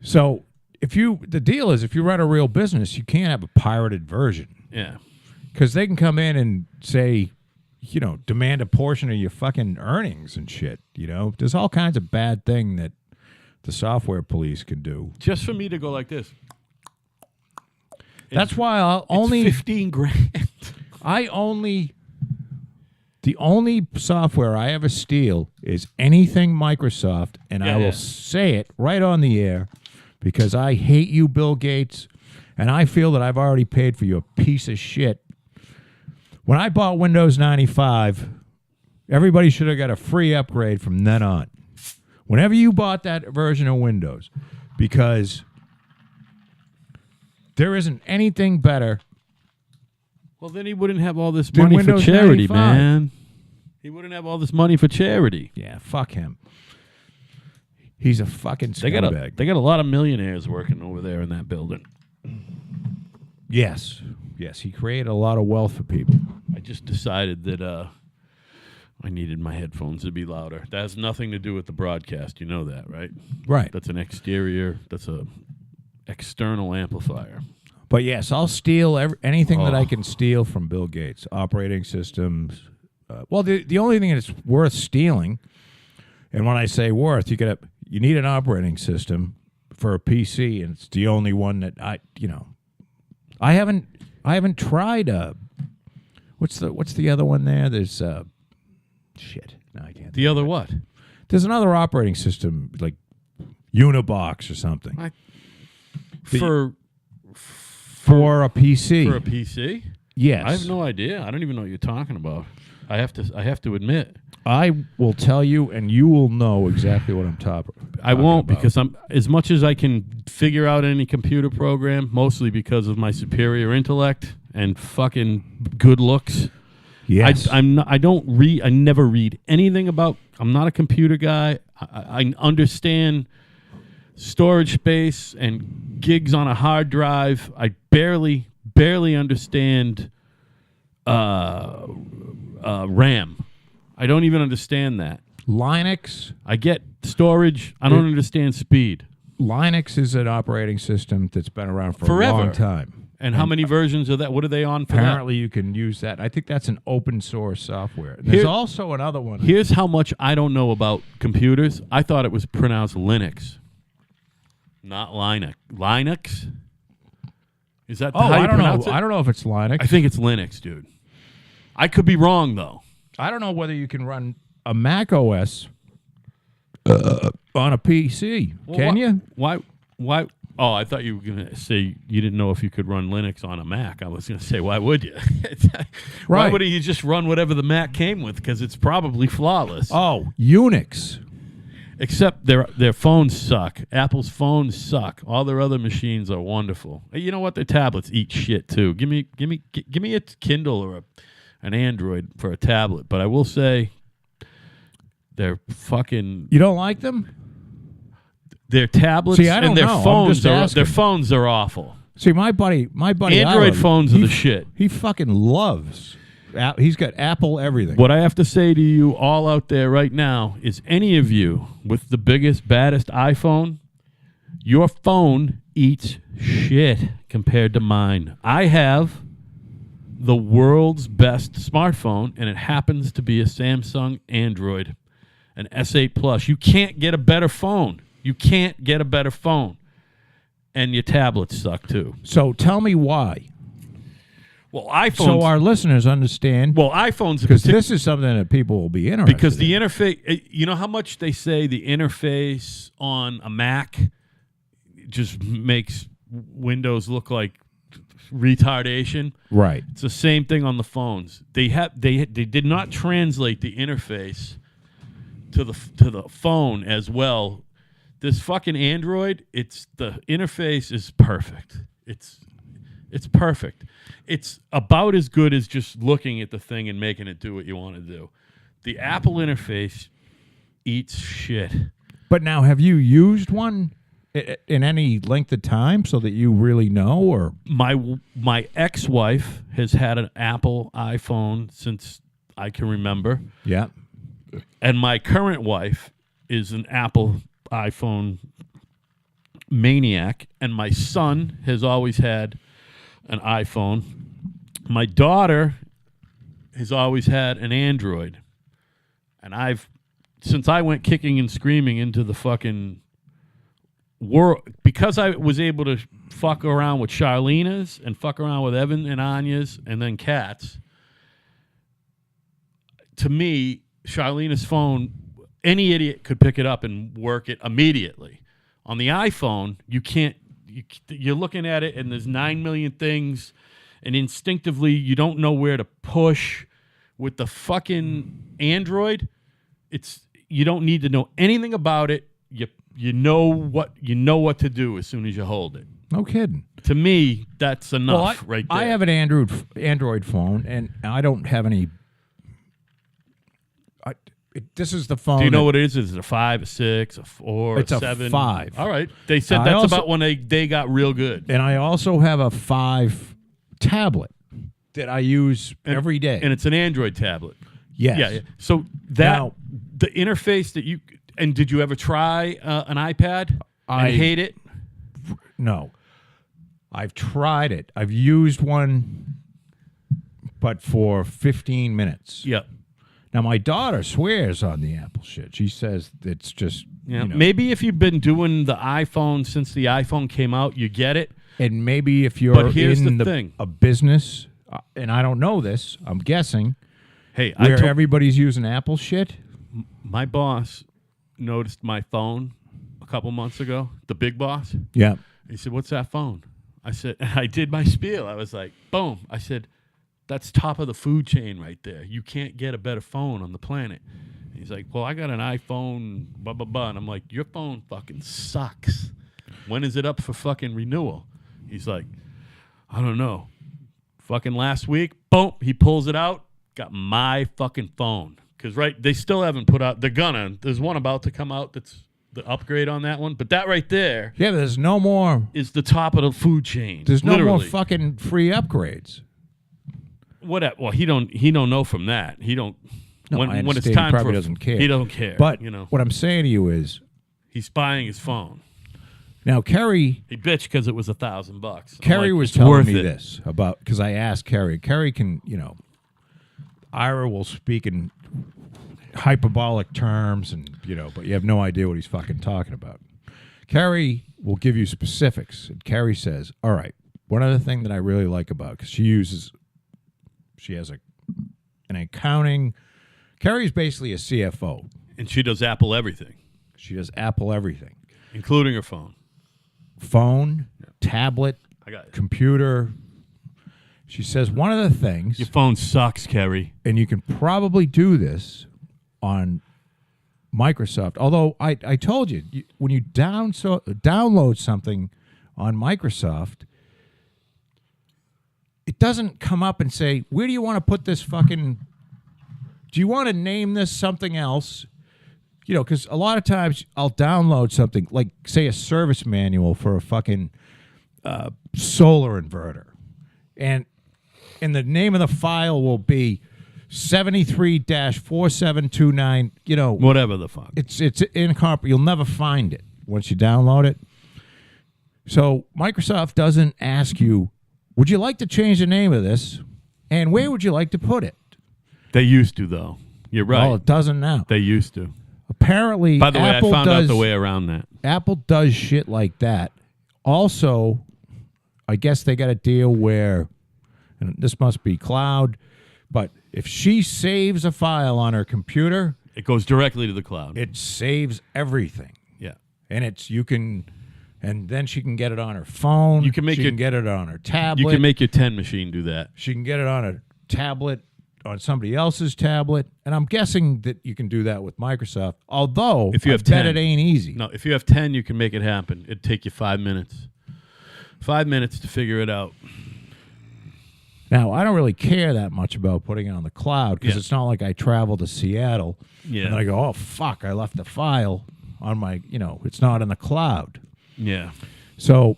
So the deal is, if you run a real business, you can't have a pirated version. Yeah. Because they can come in and say, demand a portion of your fucking earnings and shit. There's all kinds of bad thing that the software police can do. Just for me to go like this. That's why I'll only $15,000. The only software I ever steal is anything Microsoft, and I will say it right on the air because I hate you, Bill Gates, and I feel that I've already paid for your piece of shit. When I bought Windows 95, everybody should have got a free upgrade from then on. Whenever you bought that version of Windows, because there isn't anything better. Well, then he wouldn't have all this money for charity, 95. Man. He wouldn't have all this money for charity. Yeah, fuck him. He's a fucking scumbag. They got a lot of millionaires working over there in that building. Yes. Yes, he created a lot of wealth for people. I just decided that I needed my headphones to be louder. That has nothing to do with the broadcast. You know that, right? Right. That's an exterior. That's a external amplifier. But yes, I'll steal anything that I can steal from Bill Gates. Operating systems. Well, the only thing that's worth stealing, and when I say worth, you need an operating system for a PC, and it's the only one that I haven't tried. What's the other one there? There's shit. No, I can't. The other what? There's another operating system like Unibox or something. For a PC. For a PC? Yes. I have no idea. I don't even know what you're talking about. I have to admit. I will tell you, and you will know exactly what I'm talking about. I won't, because I'm as much as I can figure out any computer program, mostly because of my superior intellect and fucking good looks. Yes. I never read anything about. I'm not a computer guy. I understand storage space and gigs on a hard drive. I barely understand RAM. I don't even understand that. Linux. I get storage. I don't understand speed. Linux is an operating system that's been around for forever. A long time. And how many versions of that? What are they on for apparently you can use that. I think that's an open source software. There's also another one. Here's how much I don't know about computers. I thought it was pronounced Linux, not Linux. Linux? Is that how you pronounce it? I don't know if it's Linux. I think it's Linux, dude. I could be wrong, though. I don't know whether you can run a Mac OS on a PC. Well, can you? Why? Oh, I thought you were going to say you didn't know if you could run Linux on a Mac. I was going to say, why would you? Why wouldn't you just run whatever the Mac came with? Because it's probably flawless. Oh, Unix. Except their phones suck. Apple's phones suck. All their other machines are wonderful. You know what? Their tablets eat shit too. Give me a Kindle or an Android for a tablet. But I will say, they're fucking. You don't like them? Their tablets and their phones are awful. See, my buddy, Android phones are the shit. He fucking loves. He's got Apple everything. What I have to say to you all out there right now is, any of you with the biggest, baddest iPhone, your phone eats shit compared to mine. I have the world's best smartphone, and it happens to be a Samsung Android, an S8 Plus. You can't get a better phone. You can't get a better phone. And your tablets suck too. So tell me why. Well, iPhones. So our listeners understand. Well, iPhones, because this is something that people will be interested in. Because the interface, you know how much they say the interface on a Mac just makes Windows look like retardation. Right. It's the same thing on the phones. They did not translate the interface to the phone as well. This fucking Android, the interface is perfect. It's perfect. It's about as good as just looking at the thing and making it do what you want to do. The Apple interface eats shit. But now, have you used one in any length of time so that you really know? Or my ex-wife has had an Apple iPhone since I can remember. Yeah. And my current wife is an Apple iPhone maniac, and my son has always had an iPhone. My daughter has always had an Android. And since I went kicking and screaming into the fucking world, because I was able to fuck around with Charlena's and fuck around with Evan and Anya's and then Kat's, to me, Charlena's phone, any idiot could pick it up and work it immediately. On the iPhone, you can't. You're looking at it, and there's 9 million things, and instinctively, you don't know where to push. With the fucking Android, you don't need to know anything about it. You know what to do as soon as you hold it. No kidding. To me, that's enough right there. I have an Android phone, and I don't have any. This is the phone. Do you know what it is? Is it a 5, a 6, a 4, it's a 7? A 5. All right. They said that's about when they got real good. And I also have a 5 tablet that I use every day. And it's an Android tablet. Yes. Yeah. So the interface that did you ever try an iPad and hate it? No. I've tried it. I've used one, but for 15 minutes. Yep. Now, my daughter swears on the Apple shit. She says it's just, Maybe if you've been doing the iPhone since the iPhone came out, you get it. And maybe if you're in a business, and I don't know this, I'm guessing, where everybody's using Apple shit. My boss noticed my phone a couple months ago, the big boss. Yeah. He said, "What's that phone?" I said, I did my spiel. I was like, boom. I said, "That's top of the food chain right there. You can't get a better phone on the planet." He's like, "Well, I got an iPhone, blah, blah, blah." And I'm like, "Your phone fucking sucks. When is it up for fucking renewal?" He's like, "I don't know." Fucking last week, boom, he pulls it out, got my fucking phone. Because, they still haven't put out, there's one about to come out that's the upgrade on that one. But that right there. Yeah, there's no more. Is the top of the food chain. There's no more fucking free upgrades. Well, he don't know from that. He don't. No, when it's time he doesn't care. He don't care. But what I'm saying to you is, he's buying his phone. Now, Kerry, he bitched because it was $1,000. Kerry was telling me this about, because I asked Kerry. Kerry can, Ira will speak in hyperbolic terms, and but you have no idea what he's fucking talking about. Kerry will give you specifics, and Kerry says, "All right, one other thing that I really like about, because she has an accounting. Kerry's basically a CFO, and she does Apple everything. She does Apple everything, including her phone, tablet, computer." She says one of the things, your phone sucks, Kerry, and you can probably do this on Microsoft. Although I told you, when you download something on Microsoft, it doesn't come up and say, "Where do you want to put this fucking? Do you want to name this something else?" Because a lot of times I'll download something like, say, a service manual for a fucking solar inverter, and the name of the file will be 73-4729. Whatever the fuck. It's incomprehensible. You'll never find it once you download it. So Microsoft doesn't ask you, "Would you like to change the name of this? And where would you like to put it?" They used to, though. You're right. Well, it doesn't now. They used to. Apparently, by the way, I found out the way around that. Apple does shit like that. Also, I guess they got a deal where, and this must be cloud, but if she saves a file on her computer, it goes directly to the cloud. It saves everything. Yeah. And and then she can get it on her phone. She can get it on her tablet. You can make your 10 machine do that. She can get it on a tablet, on somebody else's tablet. And I'm guessing that you can do that with Microsoft. Although, if you have 10, it ain't easy. No, if you have 10, you can make it happen. It'd take you 5 minutes. 5 minutes to figure it out. Now, I don't really care that much about putting it on the cloud, because it's not like I travel to Seattle and I go, "Oh, fuck, I left the file on my, it's not in the cloud." Yeah. So,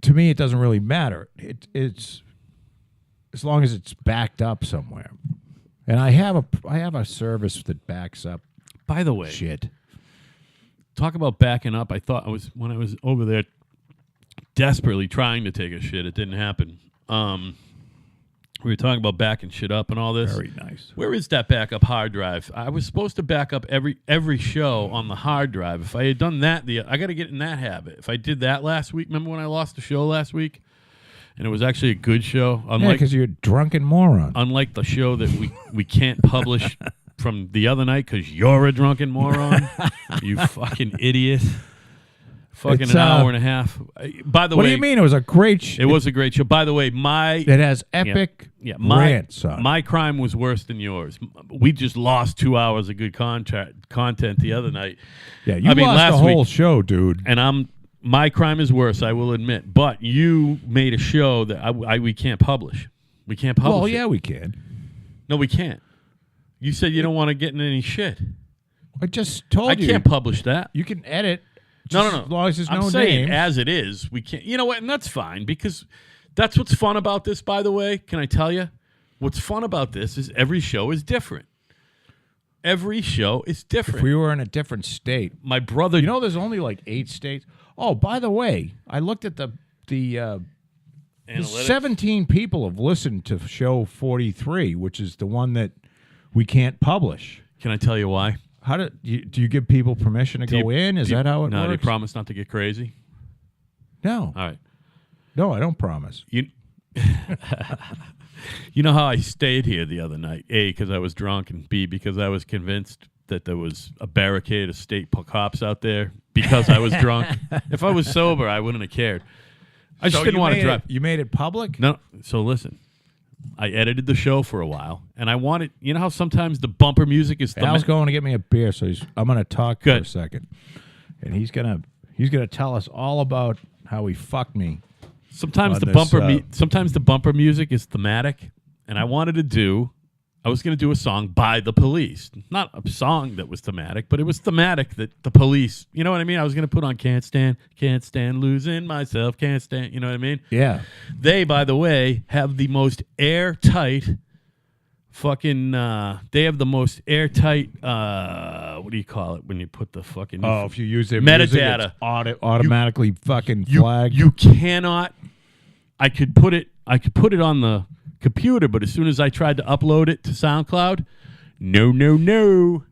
to me, it doesn't really matter. It's as long as it's backed up somewhere. And I have a service that backs up. By the way, shit. talk about backing up. I thought when I was over there desperately trying to take a shit, it didn't happen. We were talking about backing shit up and all this. Very nice. Where is that backup hard drive? I was supposed to back up every show on the hard drive. If I had done that, I got to get in that habit. If I did that last week, remember when I lost the show last week? And it was actually a good show. Because you're a drunken moron. Unlike the show that we can't publish from the other night because you're a drunken moron. You fucking idiot. Fucking an hour and a half. By the way, what do you mean? It was a great It was a great show. By the way, it has epic rants on it. My crime was worse than yours. We just lost 2 hours of good content the other night. Yeah, you lost the whole show, dude. And my crime is worse, I will admit. But you made a show that we can't publish. We can't publish. Well, yeah, we can. No, we can't. You said you don't want to get in any shit. I just told you. I can't publish that. You can edit. No. As long as there's no I'm saying names. as it is, we can't. You know what? And that's fine because that's what's fun about this, by the way. Can I tell you? What's fun about this is every show is different. Every show is different. If we were in a different state. My brother... You know there's only like 8 states. Oh, by the way, I looked at the 17 people have listened to show 43, which is the one that we can't publish. Can I tell you why? Do you give people permission to go in? Is that how it works? No, do you promise not to get crazy? No. All right. No, I don't promise. You know how I stayed here the other night? A, because I was drunk, and B, because I was convinced that there was a barricade of state cops out there because I was drunk. If I was sober, I wouldn't have cared. I just didn't want to drive. You made it public? No. So listen. I edited the show for a while, and I wanted... You know how sometimes the bumper music is... Al's going to get me a beer, so I'm going to talk for a second. And he's gonna tell us all about how he fucked me. Sometimes the bumper music is thematic, and I wanted to do... I was going to do a song by the Police. Not a song that was thematic, but it was thematic that the Police... You know what I mean? I was going to put on Can't Stand Losing Myself, Can't Stand... You know what I mean? Yeah. They, by the way, have the most airtight fucking... they have the most airtight... what do you call it when you put the fucking... if you use their metadata. Music, it's automatically fucking flagged. You cannot... I could put it on the computer, but as soon as I tried to upload it to SoundCloud, no.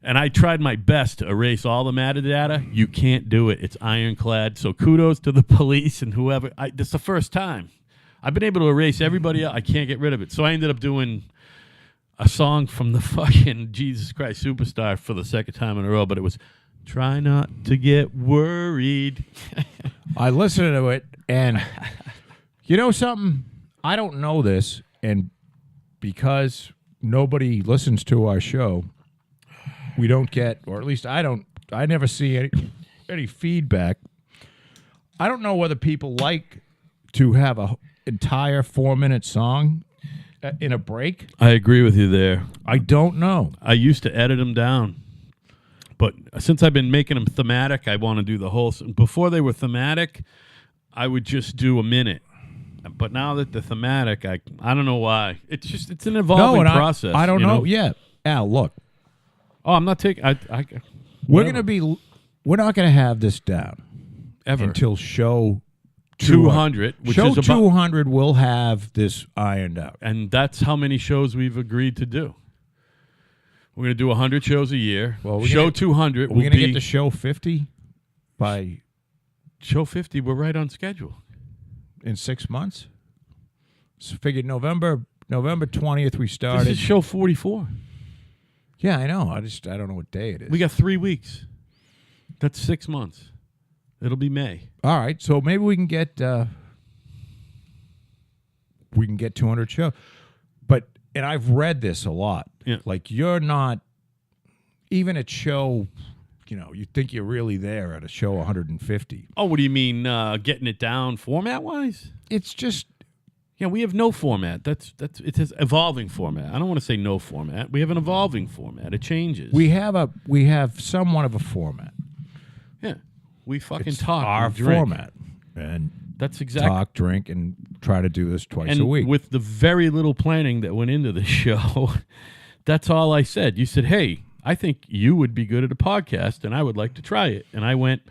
And I tried my best to erase all the metadata. You can't do it. It's ironclad. So kudos to the Police and whoever. This is the first time. I've been able to erase everybody else. I can't get rid of it. So I ended up doing a song from the fucking Jesus Christ Superstar for the second time in a row, but it was Try Not to Get Worried. I listened to it, and you know something? I don't know this, and because nobody listens to our show, we don't get, or at least I never see any feedback. I don't know whether people like to have an entire 4-minute song in a break. I agree with you there. I don't know. I used to edit them down, but since I've been making them thematic, I want to do the whole... Before they were thematic, I would just do a minute. But now that they're thematic, I don't know why. It's an evolving process. I don't know. Yeah. Al, look. Oh, I'm not taking... We're not going to have this down. Ever. Until show 200. Which show is about, 200 will have this ironed out. And that's how many shows we've agreed to do. We're going to do 100 shows a year. Well, show 200 will be... We're going to get to show 50 by... Show 50, we're right on schedule. In 6 months? So figured November 20th we started. This is show 44. Yeah, I know. I don't know what day it is. We got 3 weeks. That's 6 months. It'll be May. All right, so maybe we can get 200 shows. And I've read this a lot. Yeah. Like you're not even at show, you think you're really there at a show 150. Oh, what do you mean getting it down format-wise? It's just... Yeah, we have no format. It has evolving format. I don't want to say no format. We have an evolving format. It changes. We have somewhat of a format. Yeah. We fucking It's talk. our and drink. format. And that's exactly... Talk, drink, and try to do this twice a week. With the very little planning that went into the show, that's all I said. You said, hey, I think you would be good at a podcast, and I would like to try it. And I went,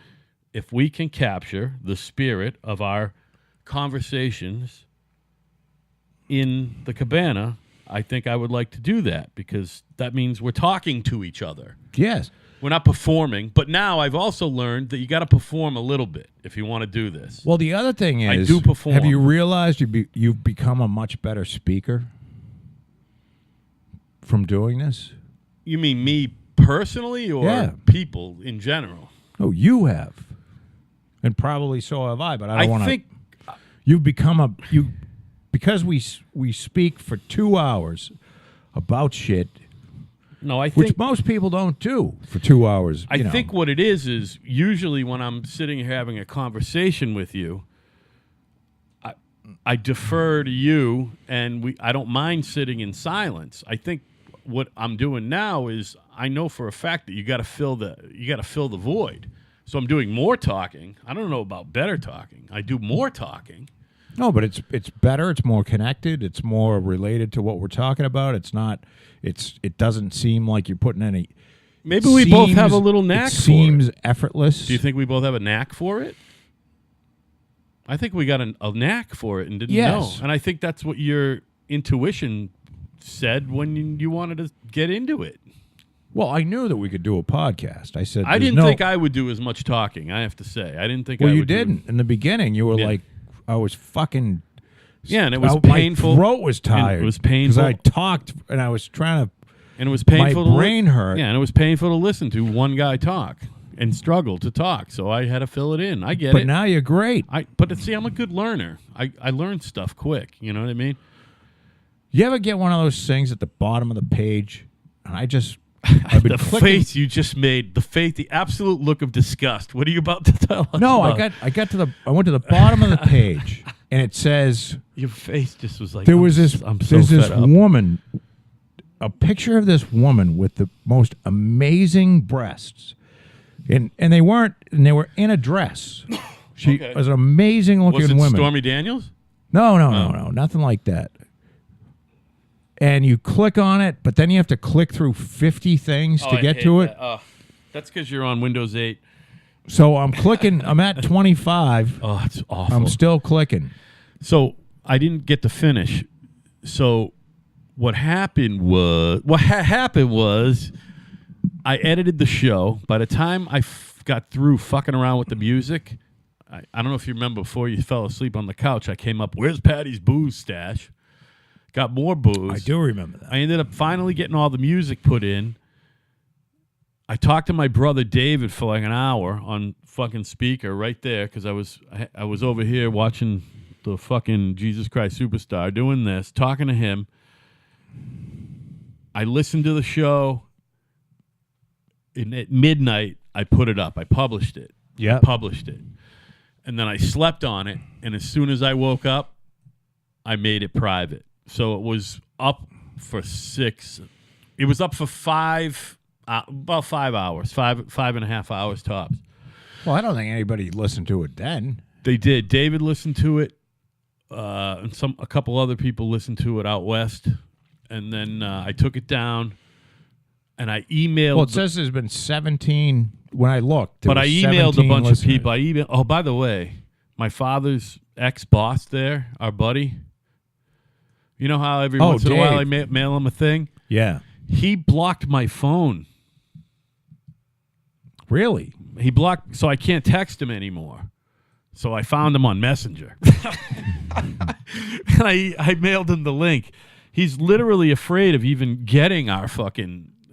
if we can capture the spirit of our conversations in the cabana, I think I would like to do that, because that means we're talking to each other. Yes. We're not performing. But now I've also learned that you got to perform a little bit if you want to do this. Well, the other thing is, I do perform. Have you realized you've become a much better speaker from doing this? You mean me personally, or people in general? Oh, you have. And probably so have I, but I don't want to. think You've become because we speak for 2 hours about shit. No, I think which most people don't do for 2 hours. I think what it is usually when I'm sitting here having a conversation with you, I defer to you, and I don't mind sitting in silence. I think what I'm doing now is I know for a fact that you got to fill the void. So I'm doing more talking. I don't know about better talking. I do more talking. No, but it's better. It's more connected. It's more related to what we're talking about. It's not. It doesn't seem like you're putting any. Maybe we both have a little knack. It seems effortless. Do you think we both have a knack for it? I think we got a knack for it and didn't Yes. know. And I think that's what your intuition said when you wanted to get into it. Well, I knew that we could do a podcast. I said I didn't think I would do as much talking. I have to say, I didn't think. Well, I you would didn't in the beginning. You were like, I was fucking. Yeah, and it was painful. My throat was tired. It was painful because I talked and I was trying to. And it was painful. My brain hurt. Yeah, and it was painful to listen to one guy talk and struggle to talk. So I had to fill it in. I get it. But now you're great. But see, I'm a good learner. I learn stuff quick. You know what I mean? You ever get one of those things at the bottom of the page, and I've been the clicking. face you just made, the absolute look of disgust. What are you about to tell us? No, about? I went to the bottom of the page, and it says your face just was like there's this fed up. woman, a picture of this woman with the most amazing breasts, and they were in a dress. She was an amazing looking was it woman. Stormy Daniels? No, nothing like that. And you click on it, but then you have to click through 50 things to get to it. That's because you're on Windows 8. So I'm clicking. I'm at 25. Oh, it's awful. I'm still clicking. So I didn't get to finish. So what happened was I edited the show. By the time I got through fucking around with the music, I don't know if you remember, before you fell asleep on the couch, I came up, where's Patty's booze stash? Got more booze. I do remember that. I ended up finally getting all the music put in. I talked to my brother David for like an hour on fucking speaker right there, because I was over here watching the fucking Jesus Christ Superstar, doing this, talking to him. I listened to the show. At midnight, I put it up. I published it. Yeah. Published it. And then I slept on it. And as soon as I woke up, I made it private. So it was up for 6. It was up for 5, about 5 hours, 5.5 hours tops. Well, I don't think anybody listened to it then. They did. David listened to it. And a couple other people listened to it out west. And then I took it down, and I emailed. Well, it says there's been 17 when I looked. But I emailed a bunch of people. Oh, by the way, my father's ex-boss there, our buddy. You know how every once in a while I mail him a thing? Yeah. He blocked my phone. Really? He blocked, so I can't text him anymore. So I found him on Messenger. And I mailed him the link. He's literally afraid of even getting our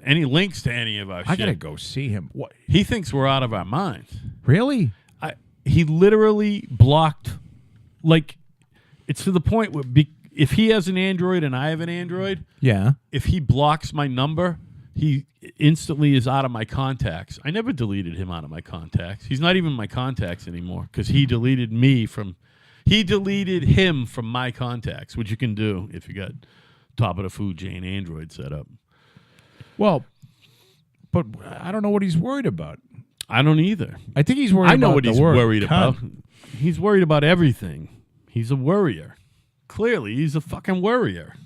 any links to any of our shit. I gotta go see him. What? He thinks we're out of our minds. Really? He literally blocked, like, it's to the point where if he has an Android and I have an Android, yeah. If he blocks my number, he instantly is out of my contacts. I never deleted him out of my contacts. He's not even my contacts anymore, because he deleted him from my contacts, which you can do if you got top of the food Jane Android set up. Well, but I don't know what he's worried about. I don't either. I think he's worried about I know what he's worried about. cunt. He's worried about everything. He's a worrier. Clearly, he's a fucking worrier.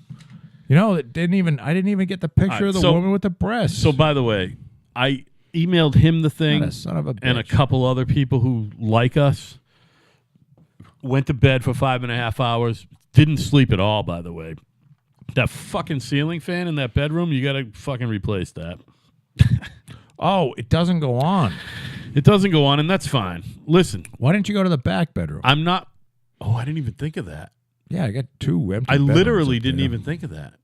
You know, I didn't even get the picture of the woman with the breasts. So, by the way, I emailed him the thing, What a son of a bitch. and a couple other people who like us went to bed for 5.5 hours. Didn't sleep at all, by the way. That fucking ceiling fan in that bedroom, you got to fucking replace that. Oh, it doesn't go on. It doesn't go on, and that's fine. Listen. Why didn't you go to the back bedroom? I'm not. Oh, I didn't even think of that. Yeah, I got 2 empty I bedrooms literally up didn't there. even think of that.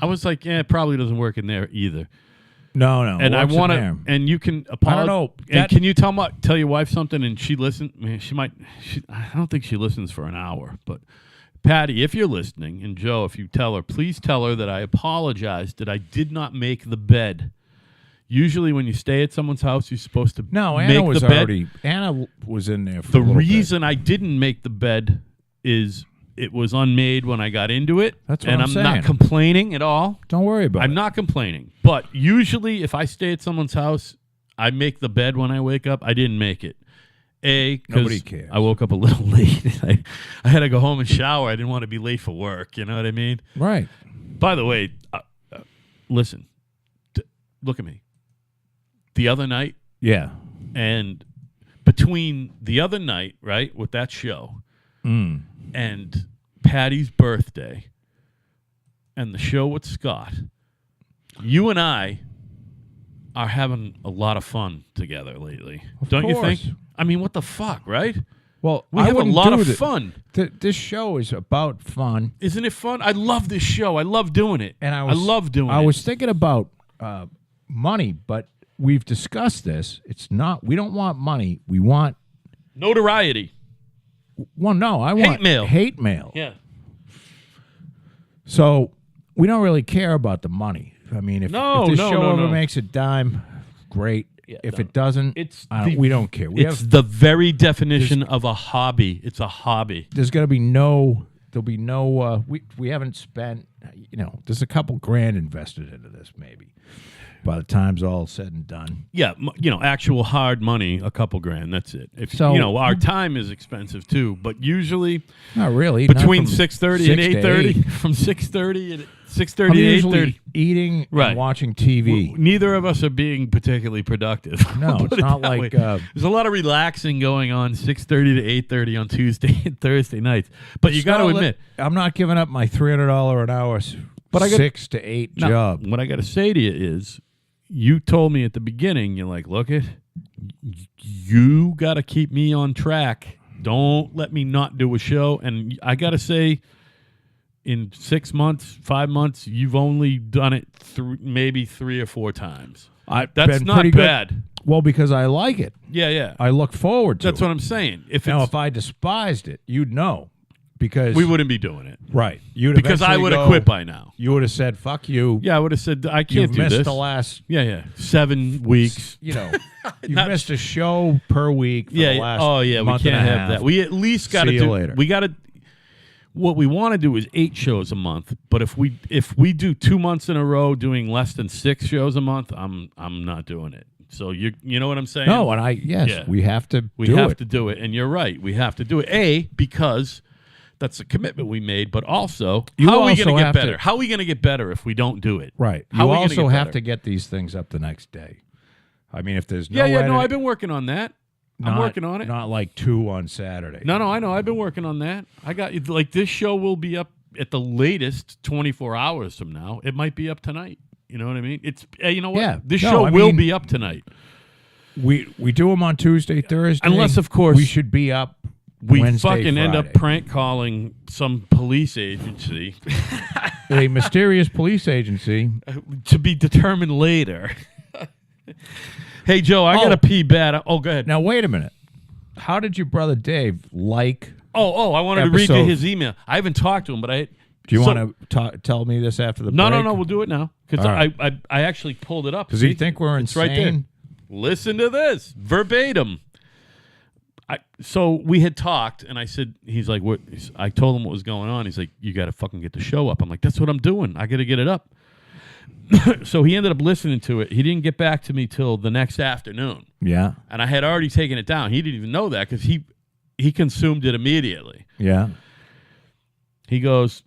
I was like, yeah, it probably doesn't work in there either. No. And I want to, and you can apologize. I don't know. And can you tell your wife something? And she listen. Man, she might. I don't think she listens for an hour. But Patty, if you're listening, and Joe, if you tell her, please tell her that I apologized that I did not make the bed. Usually, when you stay at someone's house, you're supposed to No, make Anna was the bed. already. Anna was in there for The a little reason I didn't make the bed is it was unmade when I got into it. That's what and I'm I'm not saying. complaining at all. Don't worry about it. I'm not complaining. But usually, if I stay at someone's house, I make the bed when I wake up. I didn't make it. Nobody Because cares. I woke up a little late. I had to go home and shower. I didn't want to be late for work. You know what I mean? Right. By the way, listen. Look at me. The other night, Yeah. and between the other night, right, with that show, and Patty's birthday, and the show with Scott, you and I are having a lot of fun together lately. Don't you think? course. I mean, what the fuck, right? Well, We I have a wouldn't lot do of that. fun. This show is about fun, Isn't it fun? I love this show. I love doing it. and I love doing it. I was thinking about money, but we've discussed this. It's not. We don't want money. We want. Notoriety. Well, no, I want mail. Hate mail. Yeah. So we don't really care about the money. I mean, if this show ever makes a dime, great. Yeah, if it doesn't, we don't care. It's the very definition of a hobby. It's a hobby. There's going to be no. There'll be no. We haven't spent. There's a couple grand invested into this, maybe. By the time's all said and done. Yeah, actual hard money, a couple grand. That's it. So our time is expensive too, but usually Not really. between not from 6:30 and 6 to 8:30, 8. from 6:30 and 6:30 I'm to usually 8:30. eating Right. and watching TV. Neither of us are being particularly productive. No, I'll it's put it not that like, way. There's a lot of relaxing going on 6:30 to 8:30 on Tuesday and Thursday nights. But you got to admit, I'm not giving up my $300 an hour, But I got- 6 to 8 now, job. what I got to say to you is, you told me at the beginning, you're like, look you got to keep me on track. Don't let me not do a show. And I got to say, in 6 months, 5 months, you've only done it maybe 3 or 4 times. I've That's been not pretty good. bad. Well, because I like it. Yeah. I look forward to That's it. what I'm saying. If I despised it, you'd know. Because we wouldn't be doing it. Right. You'd Because I eventually would have go- quit by now. You would have said, fuck you. Yeah, I would have said, I can't You've do missed this. the last, 7 weeks. you Not- missed a show per week for the last we month can't and a have half. that. We at least got to See do. you later. We got to. What we want to do is 8 shows a month. But if we do 2 months in a row doing less than 6 shows a month, I'm not doing it. So you know what I'm saying? No, and Yeah. we have to we do have it. to do it, and you're right. We have to do it. Because that's a commitment we made. But also, You how are we also going to get have better? to- How are we going to get better if we don't do it? Right. How You are we gonna also get have better? to get these things up the next day. I mean, if there's no No, editing, I've been working on that. I'm working on it. Not like 2 on Saturday. No, I know. I've been working on that. I got like this show will be up at the latest 24 hours from now. It might be up tonight. You know what I mean? It's you know what? Yeah. This No, show I will mean- be up tonight. We do them on Tuesday, Thursday. Unless, of course, we should be up We Wednesday, fucking end up Friday. prank calling some police agency A mysterious police agency. to be determined later. Hey, Joe, I got to pee bad. Oh, go ahead. Now, wait a minute. How did your brother Dave like... Oh, I wanted to read episode- you his email. I haven't talked to him, but I... Do you want to tell me this after the break? No, we'll do it now. Because All right. I actually pulled it up. Does he See? think we're It's insane? right there. Listen to this. Verbatim. So we had talked, and I said, he's like, what? I told him what was going on. He's like, you got to fucking get the show up. I'm like, that's what I'm doing. I got to get it up. So he ended up listening to it. He didn't get back to me till the next afternoon. Yeah. And I had already taken it down. He didn't even know that because he consumed it immediately. Yeah. He goes,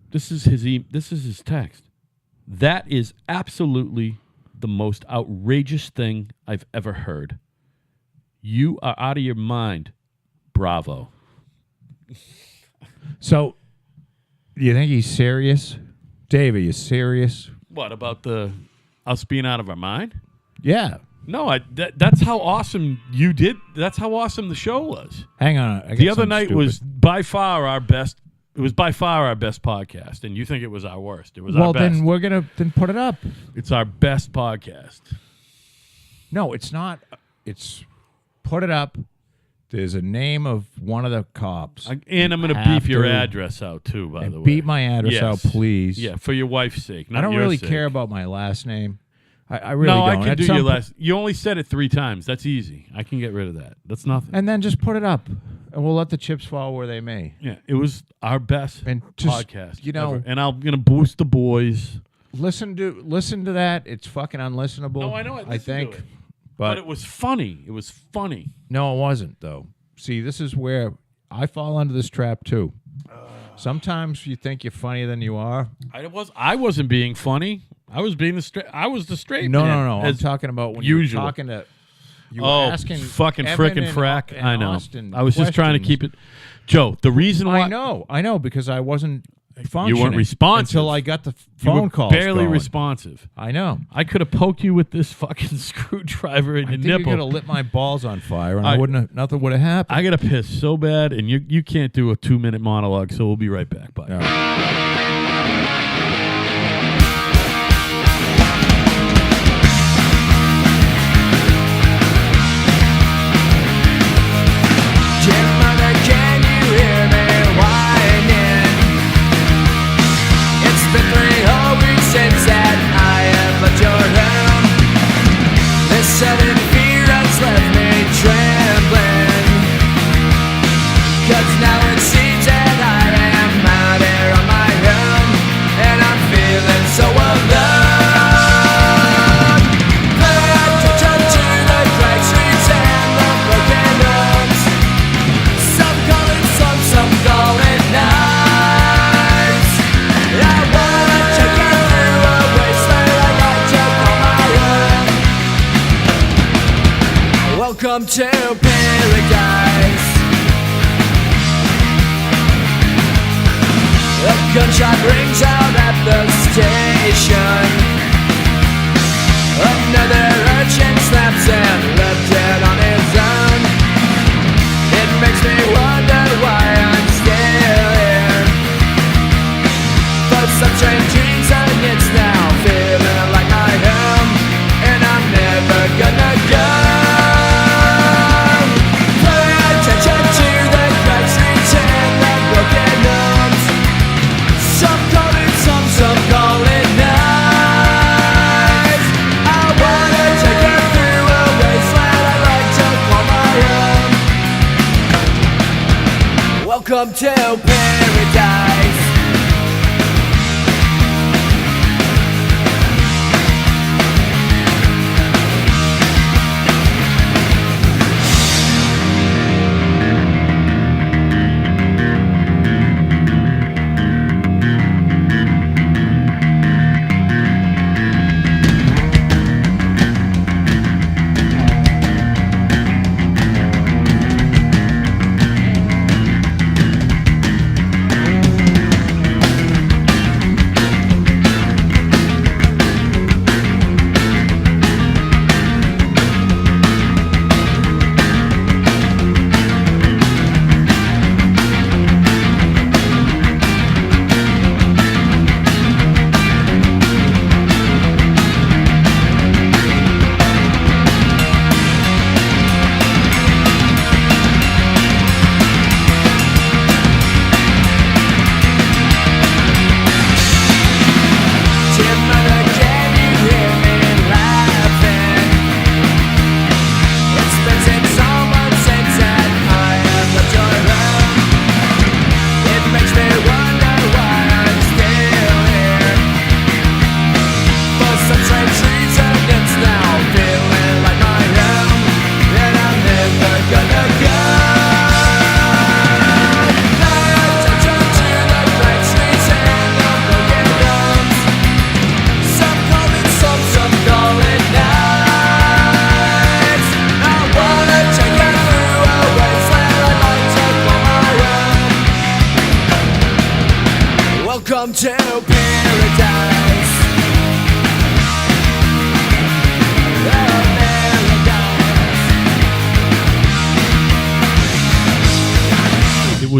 This is his text. That is absolutely the most outrageous thing I've ever heard. You are out of your mind. Bravo. So, you think he's serious? Dave, are you serious? What about us being out of our mind? Yeah. No, that's how awesome you did. That's how awesome the show was. Hang on. The other night was by far our best. It was by far our best podcast, and you think it was our worst. It was our best. Well, then we're going to put it up. It's our best podcast. No, it's not. It's put it up. There's a name of one of the cops. And I'm going to beep your address out, too, by the way. Beep my address out, please. Yeah, for your wife's sake, not I don't your really sake. care about my last name. I really don't. No, I can do your last. You only said it 3 times. That's easy. I can get rid of that. That's nothing. And then just put it up, and we'll let the chips fall where they may. Yeah, it was our best podcast, ever. And I'm going to boost the boys. Listen to that. It's fucking unlistenable. No, I know. I think. To it. But it was funny. It was funny. No, it wasn't, though. See, this is where I fall under this trap, too. Sometimes you think you're funnier than you are. I wasn't being funny. I was being the straight No, man. no. I'm talking about when usual. you were talking to... You were asking fucking Evan frickin' frack. and I know. Austin I was just trying to keep it... Joe, the reason why... I know, because I wasn't functioning. You weren't responsive. Until I got the phone calls barely going. responsive. I know. I could have poked you with this fucking screwdriver in your nipple. I think you could have lit my balls on fire, and nothing would have happened. I got to piss so bad, and you can't do a 2-minute monologue, so we'll be right back. Bye. All right. Welcome to paradise. A gunshot rings out at the station. Another urchin snaps and left dead on his own. It makes me wonder why I'm still here. For some strange reason it's now feeling like I am, and I'm never gonna go. Welcome to paradise.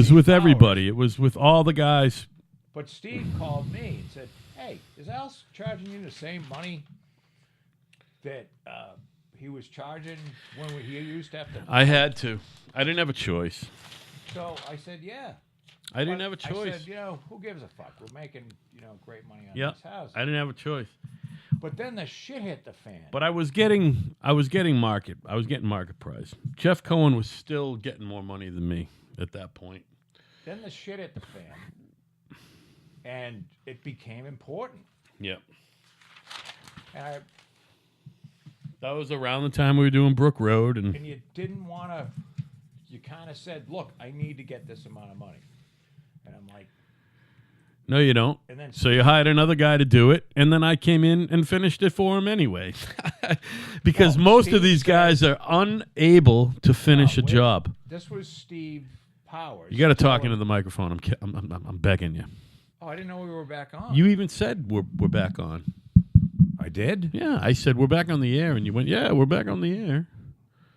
was with Powers. everybody. It was with all the guys. But Steve called me and said, "Hey, is Al charging you the same money that he was charging when he used to have to?" I had to. I didn't have a choice. So I said, "Yeah." I didn't But have a choice. I said, who gives a fuck? We're making, great money on Yeah, these houses. I didn't have a choice. But then the shit hit the fan. But I was getting market price. Jeff Cohen was still getting more money than me at that point. Then the shit hit the fan, and it became important. Yep. And That was around the time we were doing Brook Road, and you didn't want to. You kind of said, "Look, I need to get this amount of money," and I'm like, no, you don't. And then So you hired another guy to do it, and then I came in and finished it for him anyway, because most of these guys are unable to finish a job. This was Steve Powers. You got to talk into the microphone. I'm begging you. Oh, I didn't know we were back on. You even said we're back on. I did? Yeah, I said we're back on the air, and you went, yeah, we're back on the air.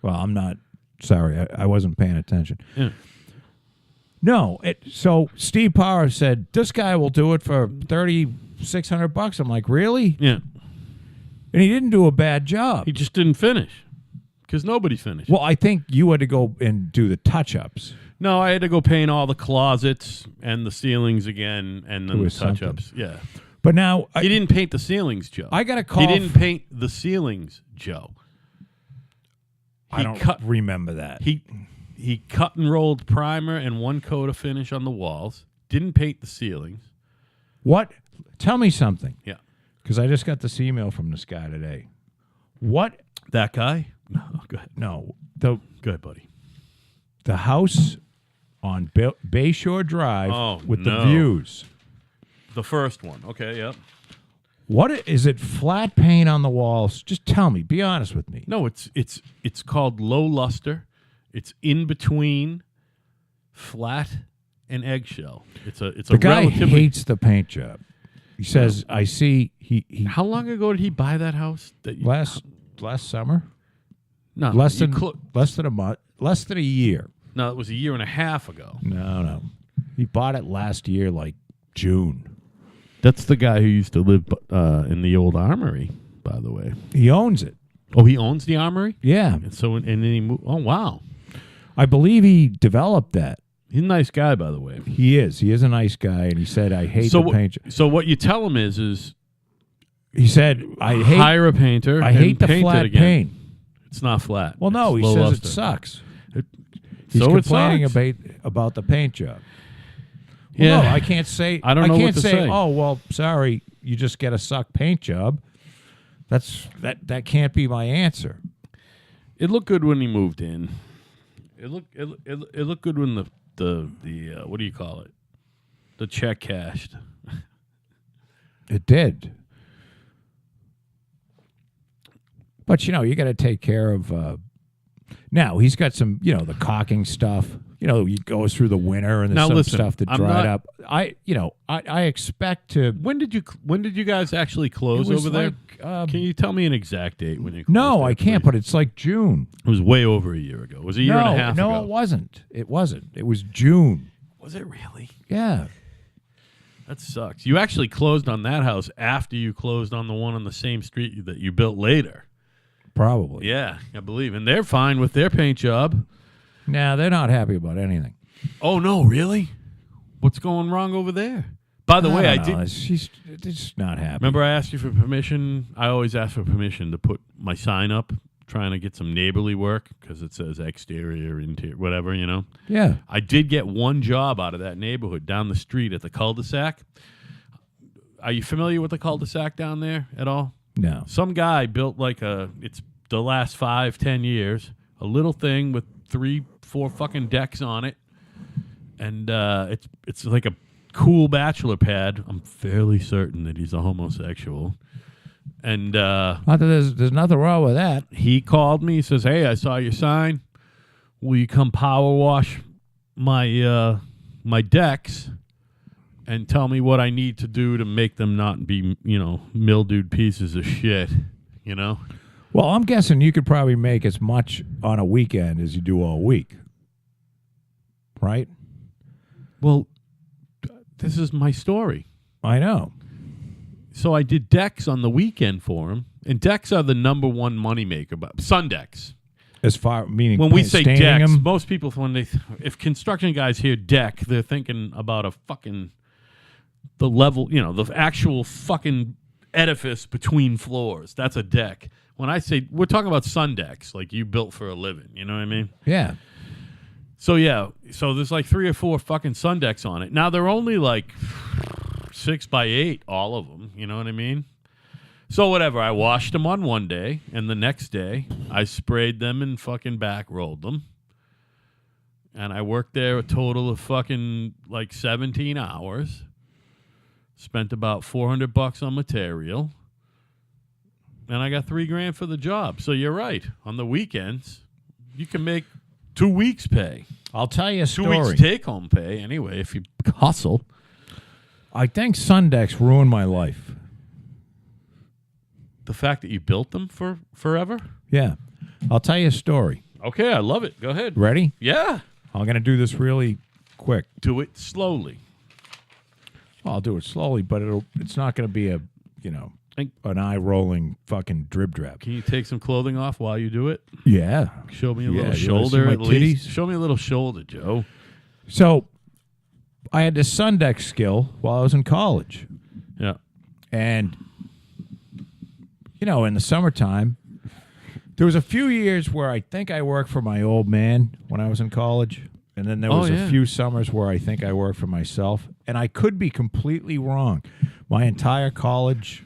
Well, I'm not. Sorry, I wasn't paying attention. Yeah. No, so Steve Powers said this guy will do it for $3,600. I'm like, really? Yeah. And he didn't do a bad job. He just didn't finish because nobody finished. Well, I think you had to go and do the touch-ups. No, I had to go paint all the closets and the ceilings again, and then It the was something. touch-ups. Yeah. But now He didn't paint the ceilings, Joe. I got a call. He didn't paint the ceilings, Joe. I don't remember that. He cut and rolled primer and one coat of finish on the walls. Didn't paint the ceilings. What? Tell me something. Yeah. Because I just got this email from this guy today. What? That guy? No, go ahead. No. Go ahead, buddy. The house on Bayshore Drive with the no. views. The first one. Okay, yep. What is it? Flat paint on the walls? Just tell me. Be honest with me. No, it's called low luster. It's in between flat and eggshell. It's a The guy relatively. hates the paint job. He says, "I see." He How long ago did he buy that house? That you, last summer, no, less you than a month, less than a year. no, it was a year and a half ago. No, he bought it last year, like June. That's the guy who used to live in the old armory, by the way. He owns it. Oh, he owns the armory. Yeah, And so, and then he moved. Oh, wow. I believe he developed that. He's a nice guy, by the way. He is a nice guy, and he said, "I hate the paint job." So what you tell him is He said, "I hate hire a painter. I and hate the paint flat it again. paint." It's not flat. Well, no, It's he low says luster. it sucks. So He's it complaining sucks. about the paint job. Well, Yeah. no, I can't say. I don't know can't what to say. Oh, well, sorry, you just get a suck paint job. That can't be my answer. It looked good when he moved in. It looked good when the what do you call it? The check cashed. It did. But you got to take care of. Now he's got some, the caulking stuff. He goes through the winter and there's Now, some listen, stuff that I'm dried not- up. I expect to. When did you guys actually It close was over there? like, Can you tell me an exact date when you closed? no, there, I can't. please? But it's like June. It was way over a year ago. It was a year and a half no, ago. it wasn't. It wasn't. It was June. Was it really? Yeah. That sucks. You actually closed on that house after you closed on the one on the same street that you built later. Probably. Yeah, I believe. And they're fine with their paint job. Nah, they're not happy about anything. Oh, no, really? What's going wrong over there? By the way, I don't know. did. She's just not happy. Remember, I asked you for permission? I always ask for permission to put my sign up, trying to get some neighborly work because it says exterior, interior, whatever, Yeah. I did get one job out of that neighborhood down the street at the cul-de-sac. Are you familiar with the cul-de-sac down there at all? No. Some guy built it's the last 5-10 years, a little thing with 3-4 fucking decks on it. And it's like a cool bachelor pad. I'm fairly certain that he's a homosexual. And Not that there's nothing wrong with that. he called me. He says, "Hey, I saw your sign. Will you come power wash my my decks and tell me what I need to do to make them not be, mildewed pieces of shit, Well, I'm guessing you could probably make as much on a weekend as you do all week. Right? Well, this is my story. I know. So I did decks on the weekend for him, and decks are the number one moneymaker. But sun decks. As far meaning When we say staining decks, them, most people if construction guys hear deck, they're thinking about a fucking the level, the actual fucking edifice between floors. That's a deck. When I say we're talking about sun decks, like you built for a living, you know what I mean? yeah. So so there's like 3 or 4 fucking sun decks on it. Now they're only like 6 by 8, all of them. You know what I mean? So whatever, I washed them on one day, and the next day I sprayed them and fucking back rolled them. And I worked there a total of fucking like 17 hours. Spent about $400 on material. And I got $3,000 for the job. So you're right. On the weekends, you can make 2 weeks pay. I'll tell you a 2 story. weeks take home pay anyway if you hustle. I think Sundex ruined my life. The fact that you built them for forever? Yeah. I'll tell you a story. Okay, I love it. Go ahead. Ready? Yeah. I'm going to do this really quick. Do it slowly. I'll do it slowly, but it's not going to be a, an eye-rolling fucking drib-drab. Can you take some clothing off while you do it? Yeah. Show me a Yeah, little you wanna see shoulder my at least. titties? Show me a little shoulder, Joe. So I had this Sundex skill while I was in college. Yeah. And, in the summertime, there was a few years where I think I worked for my old man when I was in college. And then there was a few summers where I think I worked for myself. And I could be completely wrong. My entire college...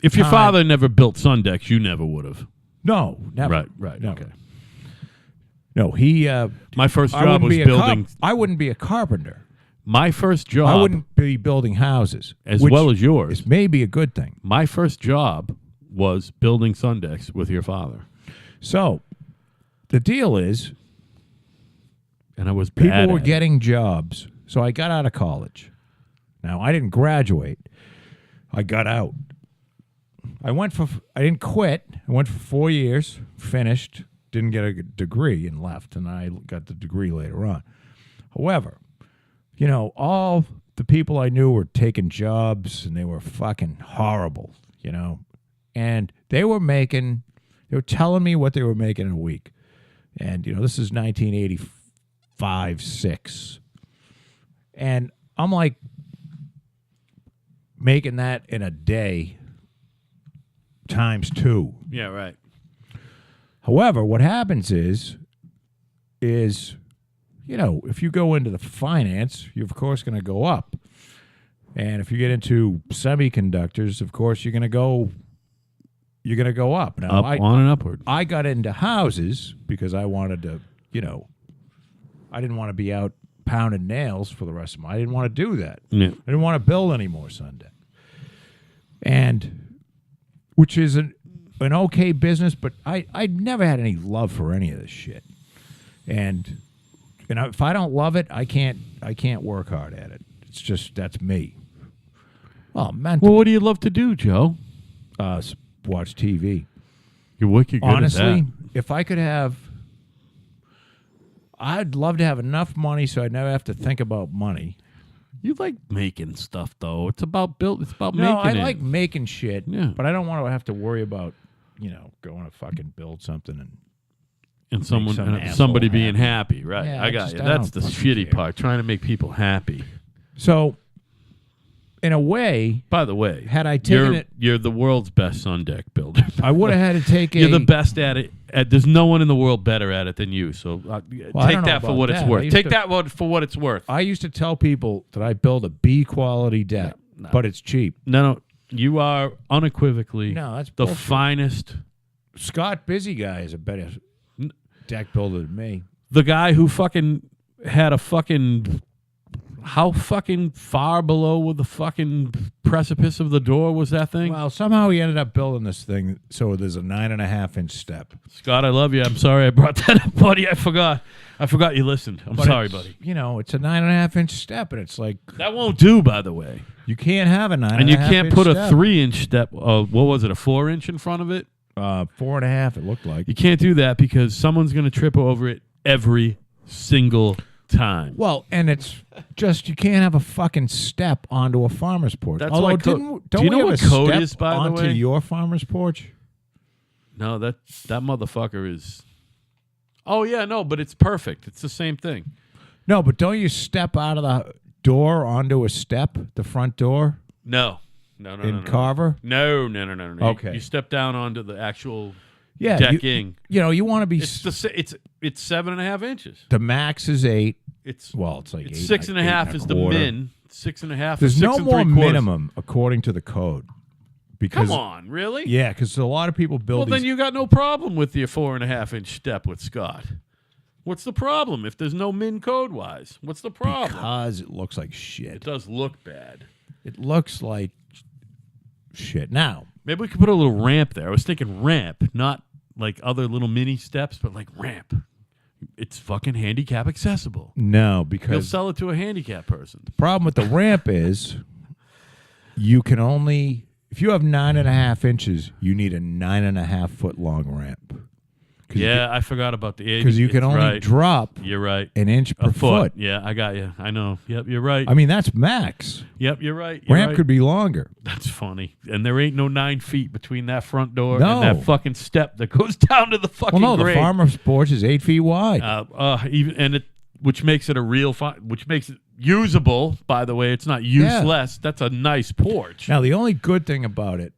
If your time- father never built Sundex, you never would have. No, never. Right. No. Okay. No, he... My first I job wouldn't was be building. I wouldn't be a carpenter. My first job, I wouldn't be building houses. as which well as yours. is maybe a good thing. My first job was building Sundex with your father, So, the deal is, and I was people bad were at it. getting jobs. So I got out of college. Now, I didn't graduate. I got out. I didn't quit. I went for 4 years, finished, didn't get a degree, and left. And I got the degree later on. However, all the people I knew were taking jobs, and they were fucking horrible, And they were telling me what they were making in a week. And, this is 1985, 6. And I'm like making that in a day times 2. Yeah, right. However, what happens is, if you go into the finance, you're of course going to go up. And if you get into semiconductors, of course, you're going to go up. Now, Up, on and upward. I got into houses because I wanted to, I didn't want to be out pounding nails for the rest of I didn't want to do that. Yeah. I didn't want to build any more Sundex. And which is an okay business, but I never had any love for any of this shit. And if I don't love it, I can't work hard at it. It's just that's me. Oh, man. Well, what do you love to do, Joe? Watch TV. You're wicked good Honestly, at that. if I could I'd love to have enough money so I'd never have to think about money. You like making stuff, though. It's about It's about No, making I it. like making shit, Yeah. but I don't want to have to worry about, going to fucking build something and some somebody asshole being happy, right? Yeah, I I got just- you. I That's don't the fucking shitty care. part, trying to make people happy. So, in a way, By the way, had I taken it, you're the world's best sun deck builder. I would have had to take You're the best at it. There's no one in the world better at it than you. So I take don't know that for about what it's that. I worth. used Take to- that one for what it's worth. I used to tell people that I build a B quality deck, No. but it's cheap. No, you are unequivocally No, that's the bullshit. finest. Scott Busy guy is a better deck builder than me. The guy who fucking had a fucking. How fucking far below the fucking precipice of the door was that thing? Well, somehow he ended up building this thing so there's a 9.5-inch step. Scott, I love you. I'm sorry I brought that up, buddy. I forgot you listened. I'm But sorry, it's, buddy. It's a 9.5-inch step, and it's like That won't do, by the way. you can't have a 9.5-inch And you can't put a step. 3-inch step. What was it? A 4-inch in front of it? 4.5. It looked like. You can't do that because someone's going to trip over it every single time. Well, and it's just you can't have a fucking step onto a farmer's porch. That's Although why don't do you know we have what a code step is, by the onto way? your farmer's porch? No, that motherfucker is. Oh yeah, no, but it's perfect. It's the same thing. No, but don't you step out of the door onto a step, the front door No. in Carver? No. Okay. You step down onto the actual Yeah, decking. You want to be. It's 7.5 inches. The max is 8. It's It's like it's 8, 6.5 is the 8.25. min. 6.5. There's or no 6 more 3/4. minimum according to the code. Because Come on, really? Yeah, because a lot of people build. Well, then these, you got no problem with your 4.5-inch step with Scott. What's the problem if there's no min code wise? What's the problem? because it looks like It shit. does look bad. It looks like shit. Now, Maybe we could put a little ramp there. I was thinking ramp, not like other little mini steps, but like ramp. It's fucking handicap accessible. no, He'll because sell it to a handicap person. the problem with the ramp is you can only if you have 9.5 inches, you need a 9.5 foot long ramp. Yeah, I forgot about the age. Because you can It's only right. drop You're right. an inch per A foot. Yeah, I got you. I know. Yep, you're right. I mean, that's max. Yep, you're right. You're Ramp right. could be longer. That's funny. And there ain't no 9 feet between that front door No. and that fucking step that goes down to the fucking Well, no, grade. the farmer's porch is 8 feet wide. Which makes it which makes it usable. By the way, it's not useless. That's a nice porch. Now, the only good thing about it,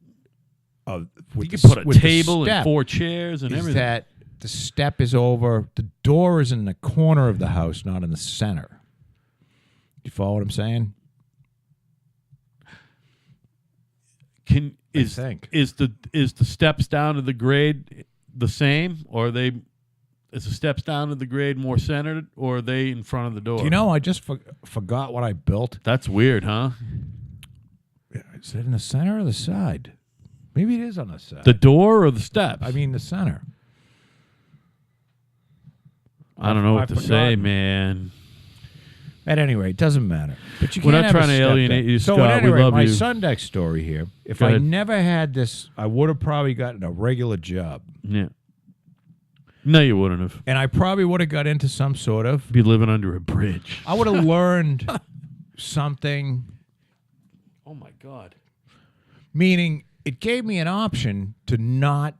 you with can the, put a with the table and step 4 chairs and is everything. that the step is over. The door is in the corner of the house, not in the center. You follow what I'm saying? Is the steps down to the grade the same, or is the steps down to the grade more centered, or are they in front of the door? Do you know, I just forgot what I built. That's weird, huh? Is it in the center or the side? Maybe it is on the side. The door or the steps? I mean, the center. I don't know what I've to say, forgotten. man. At any rate, it doesn't matter. But you We're can't not have a trying to step alienate deck. you, So Scott. at any We rate, love my you. sun deck story here. If Go I ahead. never had this, I would have probably gotten a regular job. Yeah. No, you wouldn't have. And I probably would have got into some sort of. Be living under a bridge. I would have learned something, Oh my God. meaning it gave me an option to not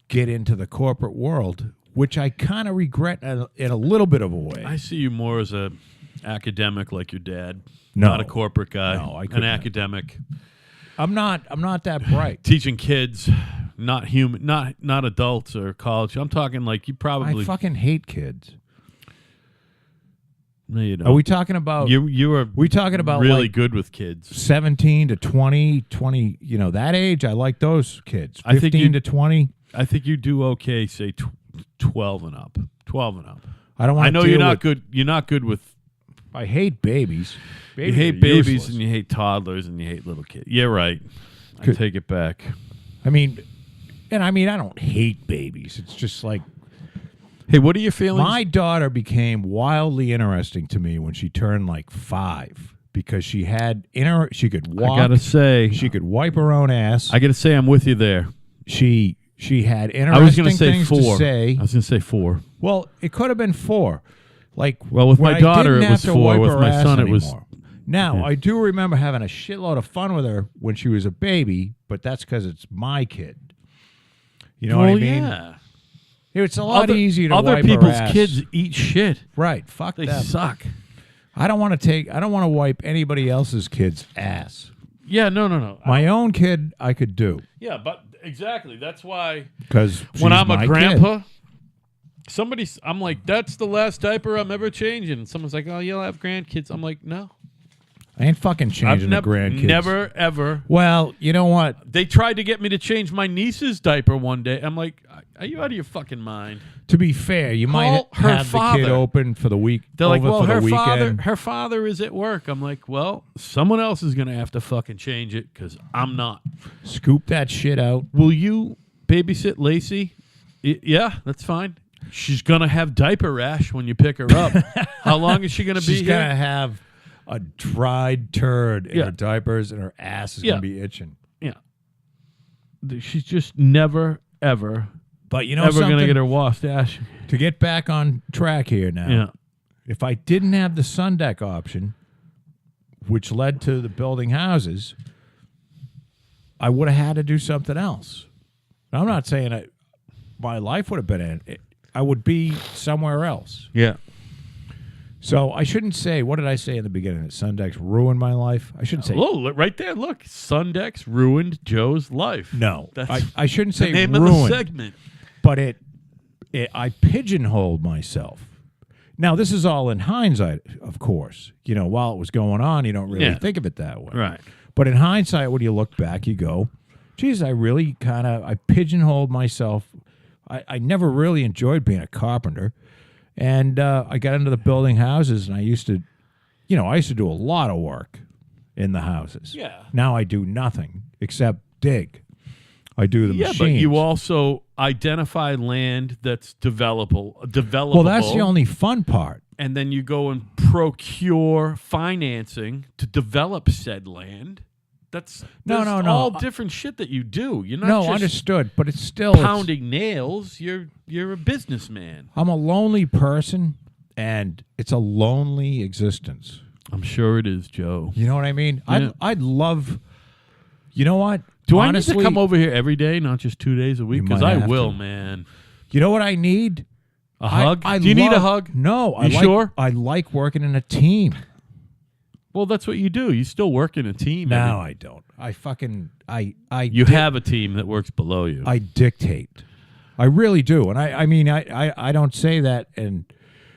get into the corporate world, which I kind of regret in a little bit of a way. I see you more as a academic like your dad. No. Not a corporate guy. No, I An couldn't. academic. I'm not that bright. Teaching kids, not adults or college. I'm talking like you probably I fucking hate kids. No, you don't. Are we talking about you are we talking about really like good with kids. 17 to 20, that age? I like those kids. 15 I think you- to 20. I think you do okay, say 12 and up. 12 and up. I don't want I to know you're not good. You're not good with. I hate babies. You hate are babies useless. and you hate toddlers and you hate little kids. Yeah, right. I Could- take it back. I mean, I don't hate babies. It's just like Hey, what are your feelings? my daughter became wildly interesting to me when she turned like 5 because she had she could walk. I gotta say, she could wipe her own ass. I gotta say, I'm with you there. She had I was interesting gonna say things 4. to say. I was gonna say 4. Well, it could have been 4. Like, Well, with when my I daughter, didn't it was have to 4. wipe With her my ass son, it was. anymore. Now, Yeah. I do remember having a shitload of fun with her when she was a baby, but that's because it's my kid. You know what I mean? Yeah. It's a lot easier to other wipe people's her ass. kids eat shit. Right? Fuck They them. suck. I don't want to wipe anybody else's kid's ass. Yeah, no. My own kid, I could do Yeah, but exactly. That's why because when I'm a grandpa, I'm like, that's the last diaper I'm ever changing. And someone's like, oh, you'll have grandkids. I'm like, no. I ain't fucking changing the I've grandkids. never, ever. Well, you know what? They tried to get me to change my niece's diaper one day. I'm like, are you out of your fucking mind? To be fair, you might Call her have the kid father. open for the week. They're like, over well, for the her weekend. father is at work. I'm like, well, someone else is going to have to fucking change it because I'm not. Scoop that shit out. Will you babysit Lacey? Yeah, that's fine. She's going to have diaper rash when you pick her up. How long is she going to be She's here? gonna have a dried turd in Yeah. her diapers, and her ass is Yeah. gonna be itching. Yeah. She's just never, ever, But you know ever going to something? get her washed, Ash. To get back on track here now. Yeah. if I didn't have the sun deck option, which led to the building houses, I would have had to do something else. I'm not saying my life would have been in it. I would be somewhere else. Yeah. So I shouldn't say, what did I say in the beginning? That Sundex ruined my life? I shouldn't say. Oh, right there. Look, Sundex ruined Joe's life. No. That's I shouldn't say the name ruined. of the segment. But I pigeonholed myself. Now, this is all in hindsight, of course. You know, while it was going on, you don't really think of it that way. Right. But in hindsight, when you look back, you go, geez, I pigeonholed myself. I never really enjoyed being a carpenter. And I got into the building houses, and I used to do a lot of work in the houses. Yeah. Now I do nothing except dig. I do the machines. Yeah, but you also identify land that's developable. Well, that's the only fun part. And then you go and procure financing to develop said land. That's all different shit that you do. You're not just understood, but it's still pounding nails. You're a businessman. I'm a lonely person, and it's a lonely existence. I'm sure it is, Joe. You know what I mean? Yeah. I'd love. You know what? Do Honestly, I need to come over here every day, not just 2 days a week? You Because might I have will, to. man. You know what I need? A hug? Do you need a hug? No. Sure? I like working in a team. Well, that's what you do. You still work in a team. No, I don't. I fucking You have a team that works below you. I dictate. I really do, and I mean I don't say that, and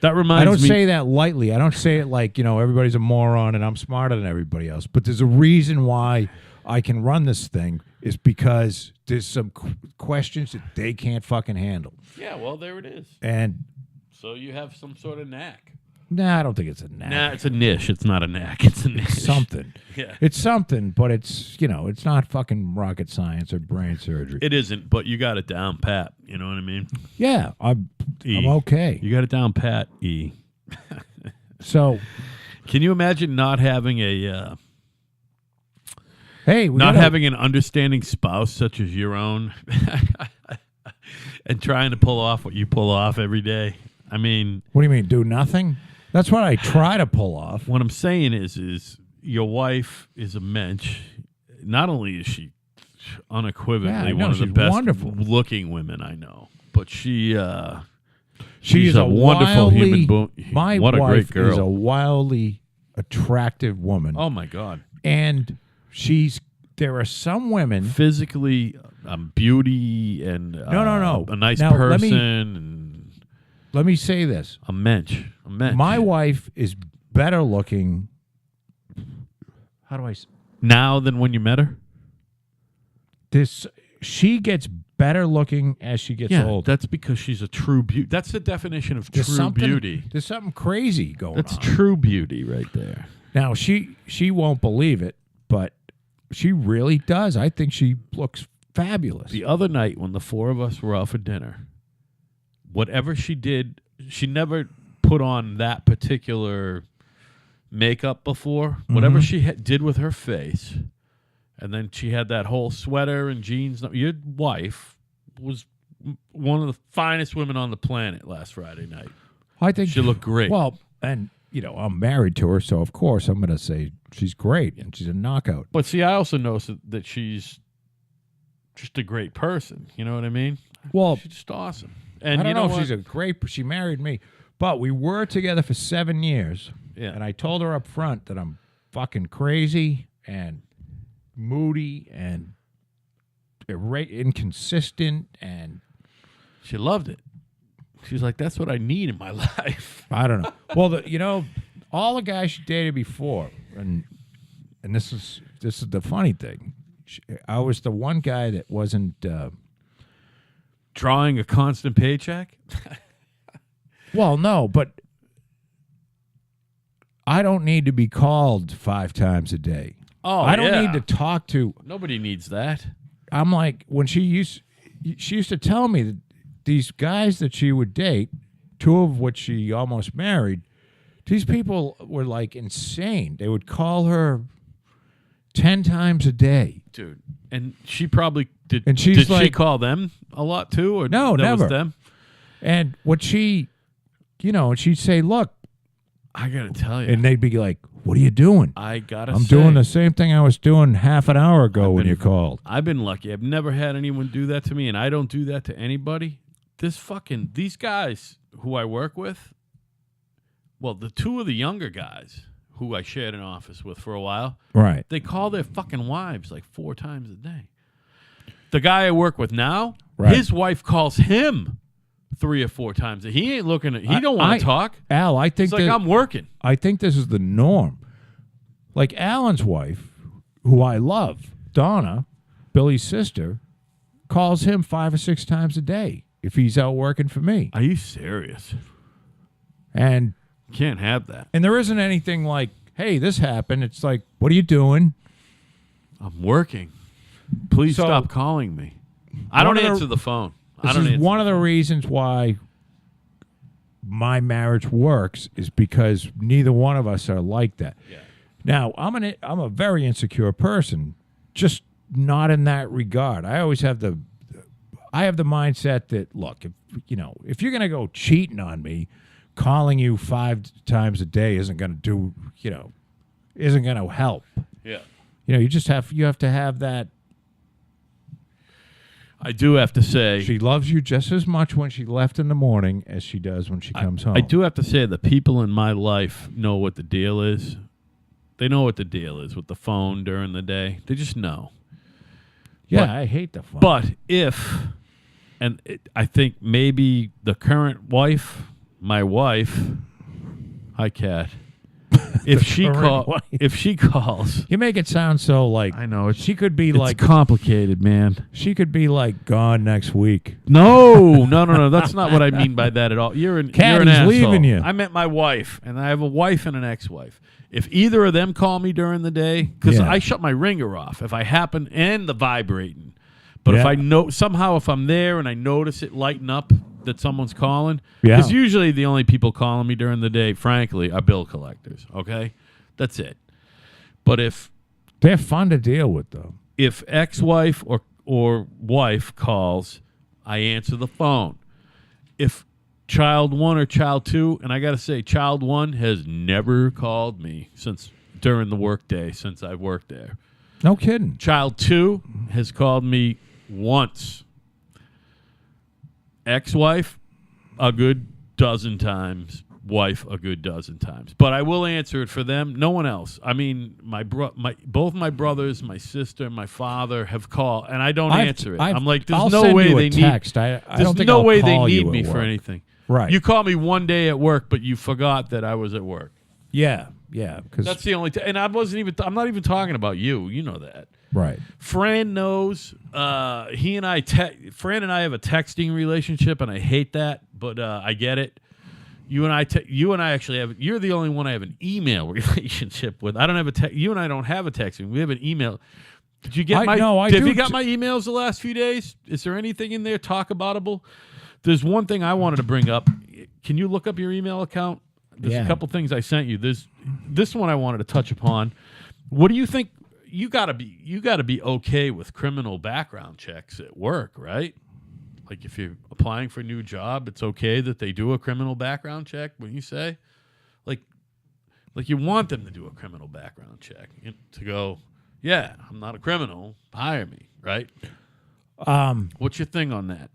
that reminds me. I don't say that lightly. I don't say it like everybody's a moron and I'm smarter than everybody else. But there's a reason why I can run this thing is because there's some questions that they can't fucking handle. Yeah, well, there it is. And so you have some sort of knack. Nah, I don't think it's a knack. Nah, it's a niche. It's not a knack. It's a niche. It's something. Yeah. It's something, but it's it's not fucking rocket science or brain surgery. It isn't, but you got it down pat. You know what I mean? Yeah, I'm okay. You got it down pat, E. So, can you imagine not having a having an understanding spouse such as your own and trying to pull off what you pull off every day? I mean, what do you mean, do nothing? That's what I try to pull off. What I'm saying is your wife is a mensch. Not only is she unequivocally one of the best looking women I know, but she's a wonderful human being. What a great girl. Is a wildly attractive woman. Oh my God. And there are some women physically beauty and no. a nice person. Let me say this. A mensch. My wife is better looking. How do I say? Now than when you met her? She gets better looking as she gets older. That's because she's a true beauty. That's the definition of true beauty. There's something crazy going on. That's true beauty right there. Now, she won't believe it, but she really does. I think she looks fabulous. The other night when the four of us were out for dinner, whatever she did, she never put on that particular makeup before. Mm-hmm. Whatever she did with her face, and then she had that whole sweater and jeans. Your wife was one of the finest women on the planet last Friday night. I think she looked great. Well, and I'm married to her, so of course I'm going to say she's great and she's a knockout. But see, I also know that she's just a great person. You know what I mean? Well, she's just awesome. And I don't know if she's a great. She married me, but we were together for 7 years. Yeah. And I told her up front that I'm fucking crazy and moody and inconsistent, and she loved it. She's like, that's what I need in my life. I don't know. Well, all the guys she dated before, and this is the funny thing. I was the one guy that wasn't drawing a constant paycheck. Well, no, but I don't need to be called 5 times a day. Oh, I don't need to talk to. Nobody needs that. I'm like, when she used to tell me that these guys that she would date, 2 of which she almost married, these people were like insane. They would call her 10 times a day. Dude. And she probably did. And she's did she call them a lot too? Or no, that never. Was them? And what and she'd say, look, I gotta tell you, And they'd be like, "What are you doing?" I gotta. I'm say, doing the same thing I was doing half an hour ago when you called. I've been lucky. I've never had anyone do that to me, and I don't do that to anybody. These guys who I work with, well, the two of the younger guys who I shared an office with for a while, Right. they call their fucking wives like 4 times a day. The guy I work with now, Right. his wife calls him 3 or 4 times. He ain't looking at. He don't want to talk. Al, I think It's like I'm working. I think this is the norm. Like Alan's wife, who I love, Donna, Billy's sister, calls him 5 or 6 times a day if he's out working for me. Are you serious? And Can't have that. there isn't anything like, "Hey, this happened." It's like, "What are you doing?" I'm working. Please So- stop calling me. I don't One of the- answer the phone. I This don't is answer. one of the reasons why my marriage works is because neither one of us are like that. Yeah. Now, I'm a very insecure person, just not in that regard. I always have the mindset that, look, if you're going to go cheating on me, calling you 5 times a day isn't going to do, isn't going to help. Yeah. You have to have that. I do have to say, She loves you just as much when she left in the morning as she does when she comes home. I do have to say the people in my life know what the deal is. They know what the deal is with the phone during the day. They just know. Yeah, But- I hate the phone. But I think maybe the current wife, my wife, hi Kat, if she calls, you make it sound so like I know she could be it's like complicated, man. she could be like gone next week. No. That's not what I mean by that at all. You're an Caddy's asshole. leaving you. I meant my wife, and I have a wife and an ex-wife. If either of them call me during the day, because Yeah. I shut my ringer off if I happen, and the vibrating. But if Yeah. I know somehow if I'm there and I notice it lighten up that someone's calling, Yeah. because usually the only people calling me during the day, frankly, are bill collectors. Okay, that's it. But if They're fun to deal with, though. ex-wife or wife calls, I answer the phone. If child 1 or child 2, and I got to say, child 1 has never called me since during the workday since I've worked there. No kidding. Child 2 has called me once. Ex-wife, a good dozen times. Wife, a good dozen times. But I will answer it for them. No one else. I mean, both my brothers, my sister, my father have called, and I don't answer it. I'm like, there's I'll no send way you a they text. need. I There's don't think no I'll way they call need you me at for work. anything. Right. You call me one day at work, but you forgot that I was at work. Yeah. Because That's the only. And I wasn't even. I'm not even talking about you. You know that. right. Fran knows. He and I. Fran and I have a texting relationship, and I hate that, but I get it. You and I actually have. You're the only one I have an email relationship with. I don't have a. You and I don't have a texting. We have an email. Did you get my? No, I have do you got my emails the last few days? Is there anything in there talk aboutable? There's one thing I wanted to bring up. Can you look up your email account? There's a couple things I sent you. There's this one I wanted to touch upon. What do you think? You gotta be okay with criminal background checks at work, right? Like if you're applying for a new job, it's okay that they do a criminal background check. When you say, like you want them to do a criminal background check to go, yeah, I'm not a criminal. Hire me, right? What's your thing on that?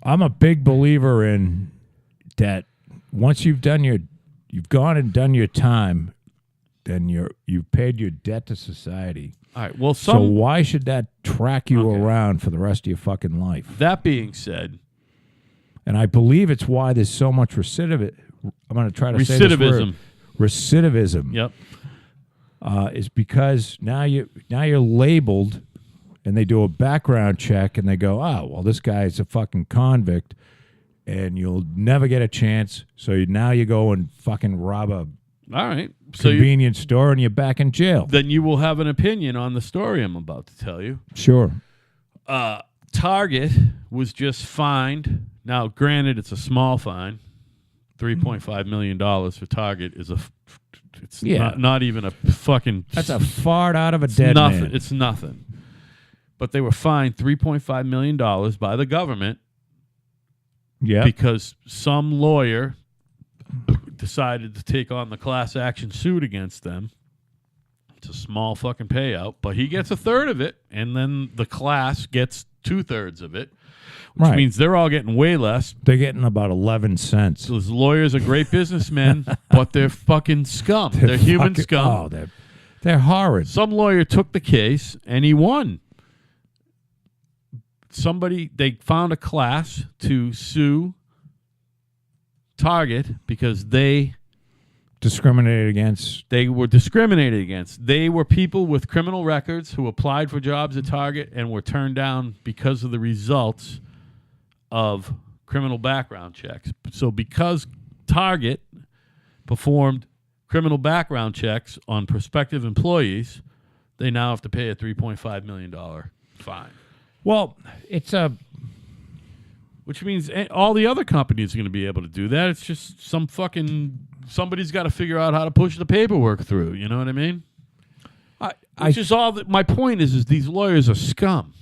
I'm a big believer in that. Once you've gone and done your time, then you've paid your debt to society. All right. Well, So why should that track you around for the rest of your fucking life? that being said, And I believe it's why there's so much recidivism. I'm going to try to say this word. Recidivism. Yep. Is because now you're labeled, and they do a background check, and they go, oh, well, this guy's a fucking convict, and you'll never get a chance. So now you go and fucking rob a All right. So convenience store, and you're back in jail. then you will have an opinion on the story I'm about to tell you. Sure. Target was just fined. Now, granted, it's a small fine. $3.5 million for Target is not even a fucking. That's a fart out of a dead nothing. man. It's nothing. But they were fined $3.5 million by the government Yeah. because some lawyer decided to take on the class action suit against them. It's a small fucking payout, but he gets a third of it, and then the class gets 2/3 of it, which means they're all getting way less. They're getting about 11 cents. So those lawyers are great businessmen, but they're fucking scum. They're human fucking- scum. Oh, they're horrid. Some lawyer took the case, and he won. They found a class to sue Target because they Discriminated against. were discriminated against. They were people with criminal records who applied for jobs at Target and were turned down because of the results of criminal background checks. So because Target performed criminal background checks on prospective employees, they now have to pay a $3.5 million fine. Well, it's a. Which means all the other companies are going to be able to do that. It's just somebody's got to figure out how to push the paperwork through. You know what I mean? Which is all that. My point is these lawyers are scum.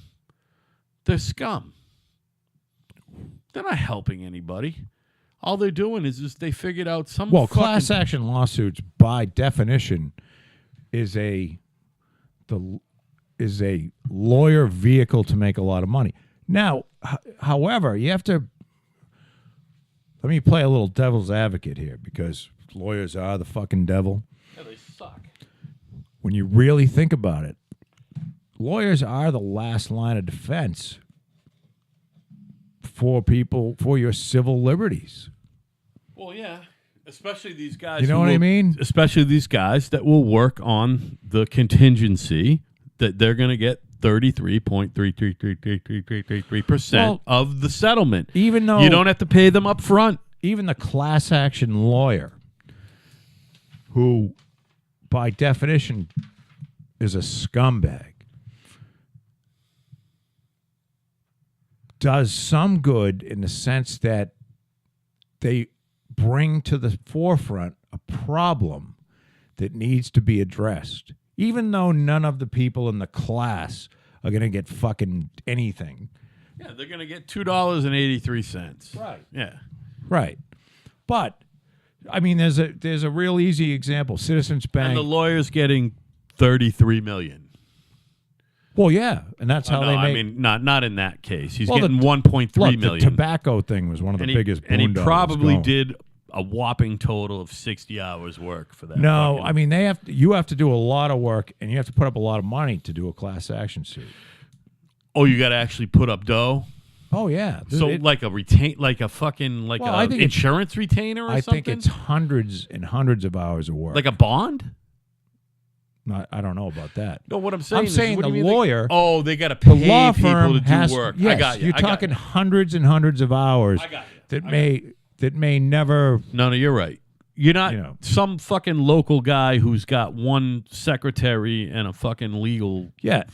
They're scum. They're not helping anybody. All they're doing is just they figured out some. Well, class action lawsuits, by definition, is a lawyer vehicle to make a lot of money. Now, however, you have to. Let me play a little devil's advocate here, because lawyers are the fucking devil. Yeah, they suck. When you really think about it, lawyers are the last line of defense for your civil liberties. Well, yeah. Especially these guys. You know what I mean? Especially these guys that will work on the contingency that they're going to get 33.33333% of the settlement. Even though you don't have to pay them up front. Even the class action lawyer, who by definition is a scumbag, does some good in the sense that they bring to the forefront a problem that needs to be addressed. Even though none of the people in the class are going to get fucking anything. Yeah, they're going to get $2.83. Right. Yeah. Right. But, I mean, there's a real easy example. Citizens Bank. And the lawyer's getting $33 million. Well, yeah, and that's how they make. I mean, not in that case. He's Well, getting $1.3 million. The tobacco thing was one of the biggest. And he boondoggles probably going. did a whopping total of 60 hours work for that. No, I mean you have to do a lot of work, and you have to put up a lot of money to do a class action suit. Oh, you got to actually put up dough. Oh yeah, So like a insurance retainer or something. I think it's hundreds and hundreds of hours of work. Like a bond. I don't know about that. No, what I'm saying I'm is, saying what the do you mean lawyer. they got to The pay law people firm to do has work. Yes, I got you. You're talking hundreds and hundreds of hours. I got you. That may never. No, you're right. You're not some fucking local guy who's got one secretary and a fucking legal. Yeah,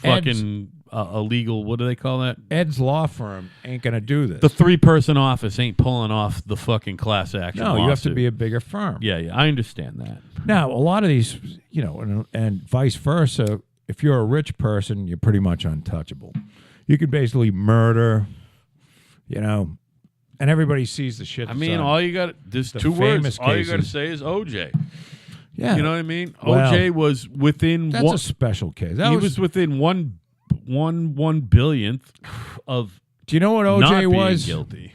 a legal. What do they call that? Ed's law firm ain't gonna do this. The 3-person office ain't pulling off the fucking class action. No, you have to lawsuit. be a bigger firm. Yeah, I understand that. Now, a lot of these, and vice versa. If you're a rich person, you're pretty much untouchable. You could basically murder, and everybody sees the shit. I mean, all you got there's the two words. famous All you got to cases. say is OJ. Yeah, You know what I mean? Well, OJ was within that's a special case. he was within one billionth of Do you know what not OJ being was? guilty.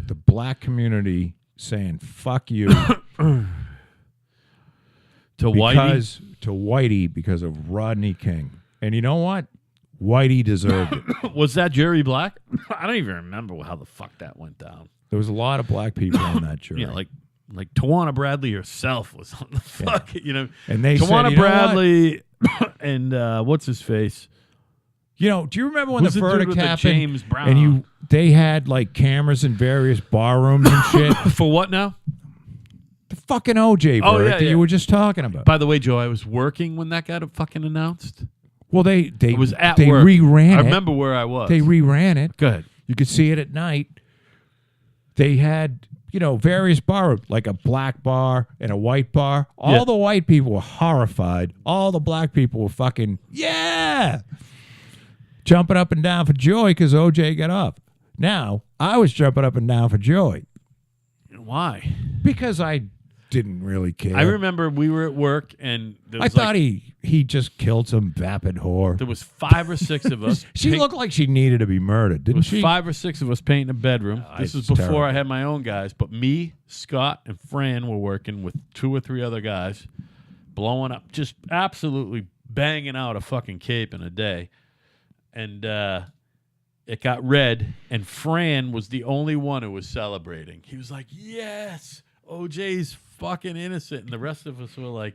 The black community saying "fuck you" To Whitey. to Whitey because of Rodney King. And you know what? Whitey deserved it. Was that Jerry Black? I don't even remember how the fuck that went down. There was a lot of black people on that jury. Yeah, like Tawana Bradley herself was on the fuck. And they Tawana said, you know Bradley and what's his face? do you remember when Who's the the dude verdict with the happened? James Brown? And they had like cameras in various bar rooms and shit. For what now? The fucking OJ verdict Oh, yeah, that yeah. you were just talking about. By the way, Joe, I was working when that got fucking announced. Well, they It was at they work. reran it. I remember where I was. They reran it. Go ahead. You could see it at night. They had, various bar rooms, like a black bar and a white bar. All the white people were horrified. All the black people were fucking, jumping up and down for joy because OJ got off. Now, I was jumping up and down for joy Why? because I didn't really care. I remember we were at work and there I was thought he just killed some vapid whore. there was 5 or 6 of us. She looked like she needed to be murdered, There didn't was she? 5 or 6 of us painting a bedroom. This was it's before terrible. I had my own guys, but me, Scott, and Fran were working with 2 or 3 other guys, blowing up, just absolutely banging out a fucking cape in a day. And it got red, and Fran was the only one who was celebrating. He was like, yes, OJ's fucking innocent. And the rest of us were like,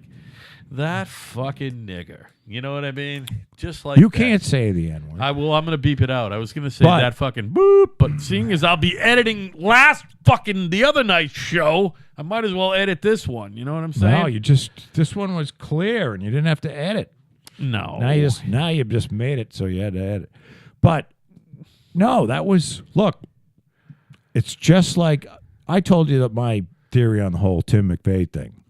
that fucking nigger. You know what I mean? Just like You that. can't say the N-word. I'm going to beep it out. I was going to say But- that fucking boop, but seeing as I'll be editing the other night's show, I might as well edit this one. You know what I'm saying? No, this one was clear and you didn't have to edit. No. Now you just made it so you had to edit. But no, that was look. It's just like I told you that my theory on the whole Tim McVeigh thing.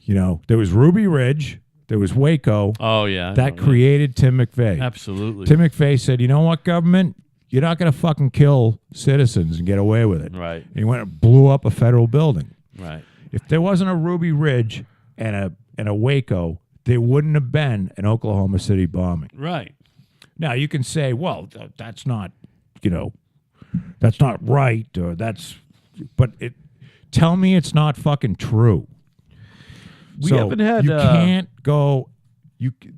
You know, there was Ruby Ridge, there was Waco. Oh, yeah. I That know created Tim McVeigh. Absolutely. Tim McVeigh said, "You know what, government? You're not going to fucking kill citizens and get away with it." Right. And he went and blew up a federal building. Right. If there wasn't a Ruby Ridge and a Waco, there wouldn't have been an Oklahoma City bombing. Right. Now you can say, well, that's not, that's not right, or but tell me it's not fucking true. We So haven't had, you can't go.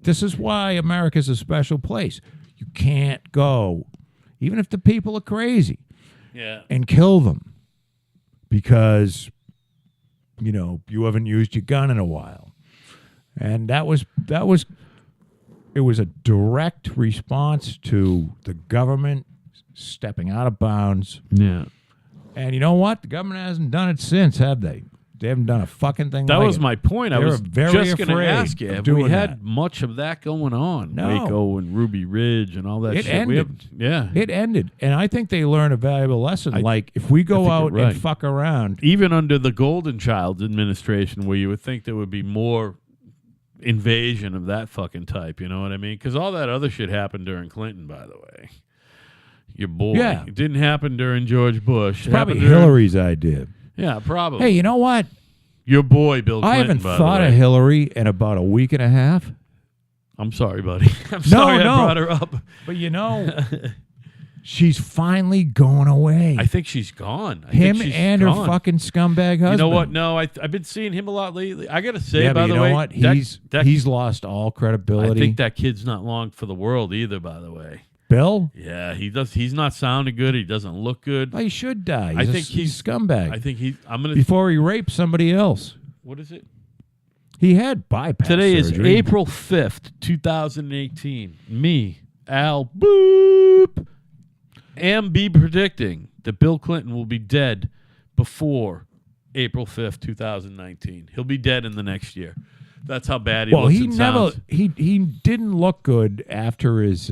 This is why America's a special place. You can't go, even if the people are crazy, Yeah. and kill them because you haven't used your gun in a while. And it was a direct response to the government stepping out of bounds. Yeah. And you know what? The government hasn't done it since, have they? They haven't done a fucking thing That like was it. my point. I They was were very just going to afraid ask you, of have doing we had that. much of that going on? No. Waco and Ruby Ridge and all that It shit. We ended. yeah. It ended. And I think they learned a valuable lesson. Like, if we go think out you're right. and fuck around, Even under the Golden Child's administration, where you would think there would be more invasion of that fucking type, you know what I mean? Because all that other shit happened during Clinton, by the way. Your boy. Yeah. It didn't happen during George Bush. it's It probably happened during- Hillary's idea. Yeah, probably. Hey, you know what? Your boy, Bill Clinton, I haven't by thought the way. of Hillary in about a week and a half. I'm sorry, buddy. I'm sorry I brought her up. But she's finally going away. I think she's gone. I Him think she's and gone. her fucking scumbag husband. You know what? No, I've been seeing him a lot lately. I got to say, Yeah, by but the you know way, what? that- He's lost all credibility. I think that kid's not long for the world either, by the way. Bill? Yeah, he does. He's not sounding good. He doesn't look good. Well, he should die. I He's think he's a scumbag. I think I'm going to. Before he raped somebody else. What is it? He had bypass Today is surgery. April 5th, 2018. Me, Al Boop, am be predicting that Bill Clinton will be dead before April 5th, 2019. He'll be dead in the next year. That's how bad he Well, looks he and never sounds. he didn't look good after his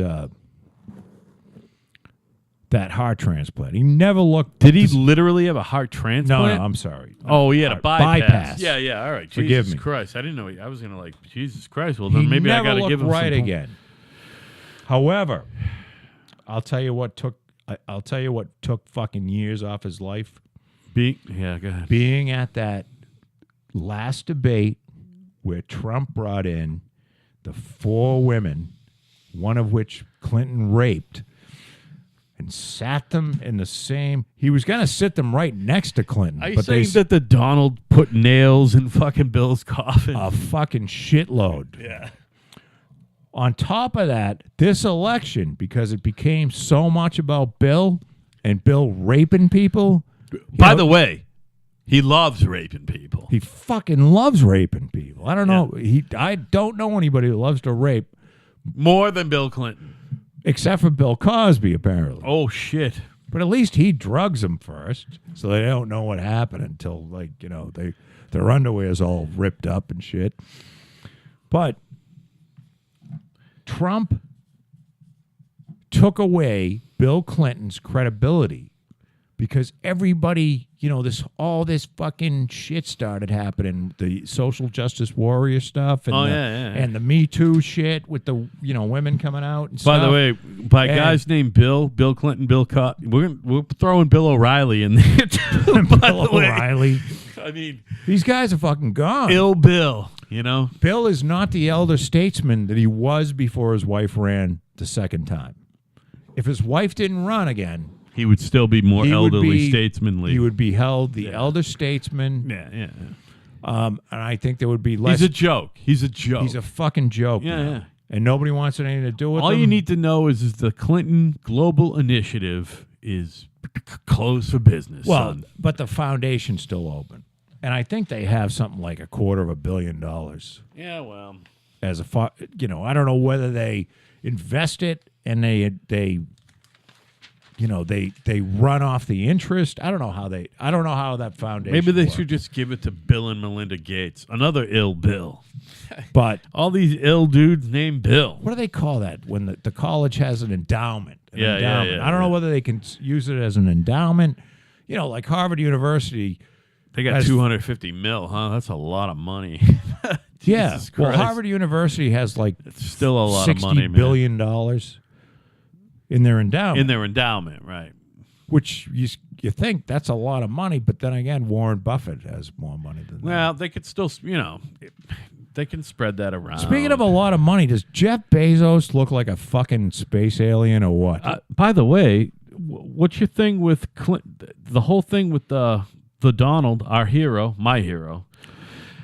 that heart transplant. He never looked. Did he literally have a heart transplant? No, I'm sorry. Oh, he had a bypass. bypass. Yeah, all right. Forgive Jesus me. Christ. I didn't know. I was going to Jesus Christ. Well, He then maybe I never got to looked give him right some again. However, I'll tell you what took fucking years off his life. Yeah, go ahead. Being at that last debate where Trump brought in the 4 women, one of which Clinton raped, and sat them in the same. He was going to sit them right next to Clinton. Are you but saying that the Donald put nails in fucking Bill's coffin? a fucking shitload. Yeah. On top of that, this election, because it became so much about Bill and Bill raping people. By the way, he loves raping people. He fucking loves raping people. I don't know. I don't know anybody who loves to rape More than Bill Clinton. except for Bill Cosby, apparently. Oh, shit. But at least he drugs them first, so they don't know what happened until their underwear's all ripped up and shit. But Trump took away Bill Clinton's credibility because everybody, all this fucking shit started happening. The social justice warrior stuff and, and the Me Too shit with the, women coming out and By stuff. the way, by guys named Bill Clinton, Bill Cotton, we're throwing Bill O'Reilly in there too. Bill O'Reilly. I mean, these guys are fucking gone. Ill Bill, Bill is not the elder statesman that he was before his wife ran the second time. If his wife didn't run again, he would still be more elderly statesmanly. He would be held the elder statesman. Yeah. And I think there would be less. He's a joke. He's a fucking joke. Yeah. And nobody wants anything to do with him. All you need to know is the Clinton Global Initiative is closed for business. Well, son. but the foundation's still open. And I think they have something like $250 million. Yeah, well. As I don't know whether they invest it and they run off the interest. I don't know how that foundation Maybe they works. should just give it to Bill and Melinda Gates, another ill Bill. But all these ill dudes named Bill. What do they call that when the college has an endowment? Yeah. I don't know whether they can use it as an endowment. Like Harvard University. They got $250 million, huh? That's a lot of money. Yeah. Well, Harvard University has it's still a lot of money, $60 billion in their endowment. Right. Which you think that's a lot of money, but then again, Warren Buffett has more money than that. Well, they could still, they can spread that around. Speaking of a lot of money, does Jeff Bezos look like a fucking space alien or what? By the way, what's your thing with the whole thing with the Donald, our hero, my hero?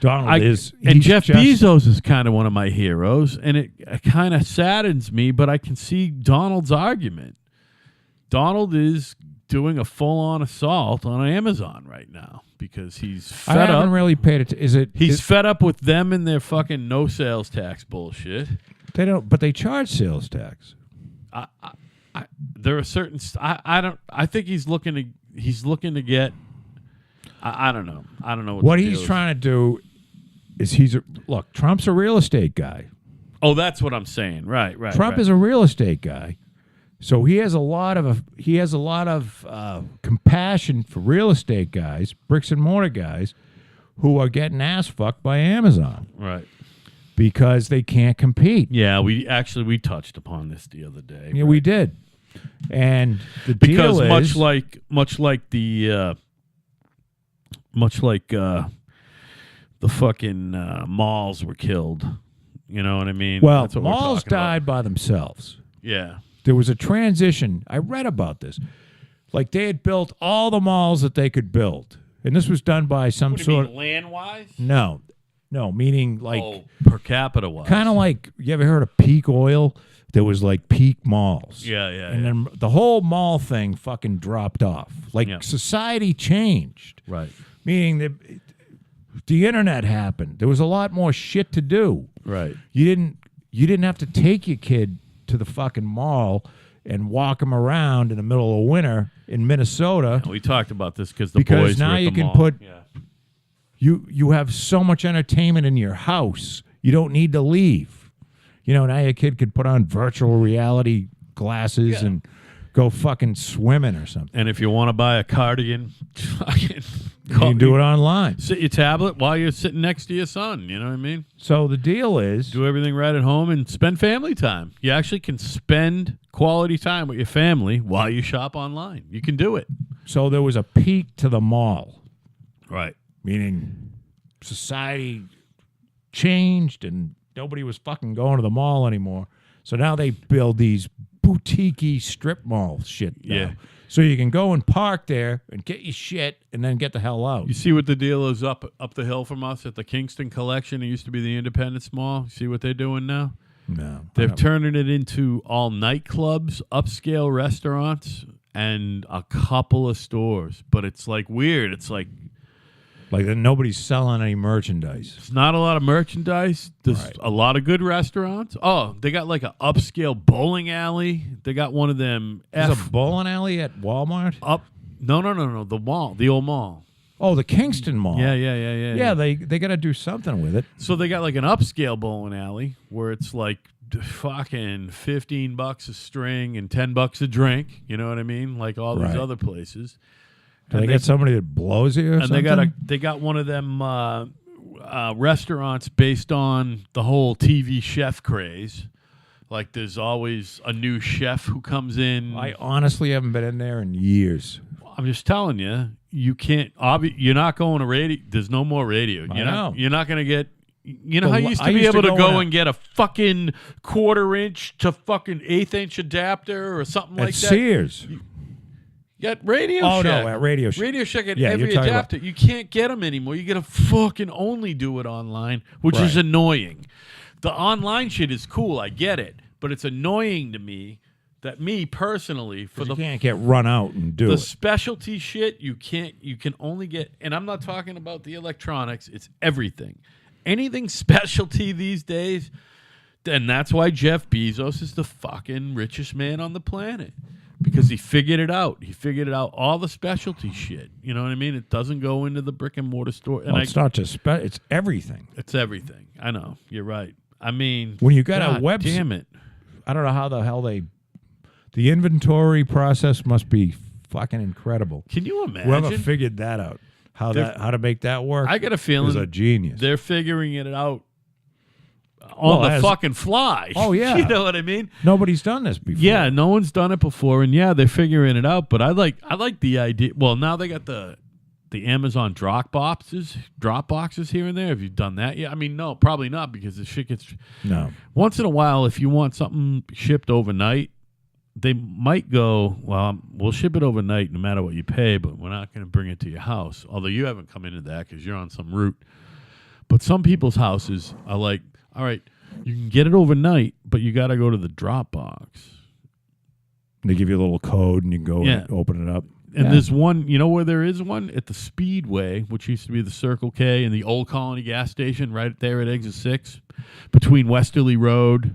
Donald is. And Jeff Bezos is kind of one of my heroes, and it kind of saddens me, but I can see Donald's argument. Donald is doing a full-on assault on Amazon right now because he's fed up. I haven't really paid it. He's fed up with them and their fucking no sales tax bullshit. They don't, but they charge sales tax. There are certain. I think he's looking to get. I don't know. I don't know what he's trying to do. Is look? Trump's a real estate guy. Oh, that's what I'm saying. Right. Trump is a real estate guy, so he has a lot of compassion for real estate guys, bricks and mortar guys, who are getting ass fucked by Amazon. Right. Because they can't compete. Yeah, we touched upon this the other day. Yeah, we did. And the deal is much like the fucking malls were killed. You know what I mean? Well, that's what malls died by themselves. Yeah. There was a transition. I read about this. Like they had built all the malls that they could build. And this was done by some sort of land-wise? No, meaning like per capita wise. Kind of like, you ever heard of peak oil? There was like peak malls. Yeah. And then the whole mall thing fucking dropped off. Like society changed. Right. Meaning the internet happened. There was a lot more shit to do. Right. You didn't have to take your kid to the fucking mall and walk him around in the middle of winter in Minnesota. We talked about this because the boys now were at you the can mall. put you have so much entertainment in your house. You don't need to leave. Now your kid could put on virtual reality glasses and go fucking swimming or something. And if you want to buy a cardigan, you can do it online. Sit your tablet while you're sitting next to your son. You know what I mean? So the deal is, do everything right at home and spend family time. You actually can spend quality time with your family while you shop online. You can do it. So there was a peak to the mall. Right. Meaning society changed and nobody was fucking going to the mall anymore. So now they build these boutique-y strip mall shit now. Yeah. So you can go and park there and get your shit and then get the hell out. You see what the deal is up the hill from us at the Kingston Collection? It used to be the Independence Mall. You see what they're doing now? No. They're turning it into all nightclubs, upscale restaurants, and a couple of stores. But it's like weird. It's like nobody's selling any merchandise. There's not a lot of merchandise. There's a lot of good restaurants. Oh, they got like an upscale bowling alley. They got one of them. There's a bowling alley at Walmart? No. The mall, the old mall. Oh, the Kingston Mall. Yeah. Yeah, they got to do something with it. So they got like an upscale bowling alley where it's like fucking $15 a string and $10 a drink. You know what I mean? Like all these Right. other places. Do And they get somebody that blows you or and something? they got one of them restaurants based on the whole TV chef craze. Like there's always a new chef who comes in. I honestly haven't been in there in years. I'm just telling you, you can't. You're not going to radio. There's no more radio. You're not going to get. You know how you used to be able to go and get a fucking 1/4-inch to fucking 1/8-inch adapter or something like At that. Sears. At Radio Oh, Shack. no, at Radio Shack. Radio Shack had Yeah, every you're talking adapter. You can't get them anymore. You got to fucking only do it online, which is Right. annoying. The online shit is cool. I get it. But it's annoying to me that me personally, for You the can't get run out and do the it. specialty shit, you can only get, and I'm not talking about the electronics, it's everything. Anything specialty these days, and that's why Jeff Bezos is the fucking richest man on the planet. Because he figured it out. He figured it out, all the specialty shit. You know what I mean? It doesn't go into the brick and mortar store. And Well, it's not just it's everything. it's everything. I know. You're right. I mean, When you got a God website, damn it. I don't know how the hell the inventory process must be fucking incredible. Can you Whoever imagine? figured that out, how They're- to make that work, I got a is feeling a genius. they're figuring it out on Well, the as- fucking fly. Oh, yeah. You know what I mean? Nobody's done this before. Yeah, no one's done it before, and yeah, they're figuring it out. But I like the idea. Well, now they got the Amazon Dropboxes here and there. Have you done that yet? I mean, no, probably not, because the shit gets No. once in a while. If you want something shipped overnight, they might go, well, we'll ship it overnight no matter what you pay, but we're not going to bring it to your house. Although you haven't come into that because you're on some route. But some people's houses are like, all right, you can get it overnight, but you got to go to the Dropbox. They give you a little code and you can go Yeah. and open it up. And Yeah. there's one, you know where there is one? At the Speedway, which used to be the Circle K and the Old Colony gas station right there at Exit 6, between Westerly Road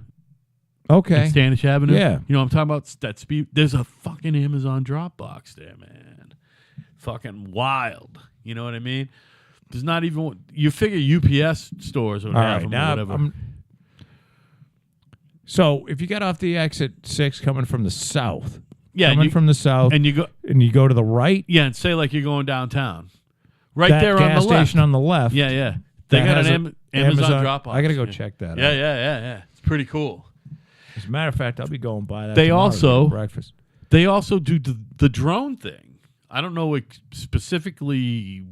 Okay. and Standish Avenue. Yeah. You know what I'm talking about? That speed. There's a fucking Amazon Dropbox there, man. Fucking wild. You know what I mean? There's not even, you figure UPS stores would All have right. them Now, or whatever. so if you get off the exit 6 coming from the south, Yeah, coming from the south, and you go, and you go to the right, yeah, and say like you're going downtown. Right that there on gas the left. station on the left. Yeah, yeah. They that got has an a Amazon Dropbox. I got to go yeah. check that Yeah, out. yeah. It's pretty cool. As a matter of fact, I'll be going by that They tomorrow also- for breakfast. They also do the drone thing. I don't know specifically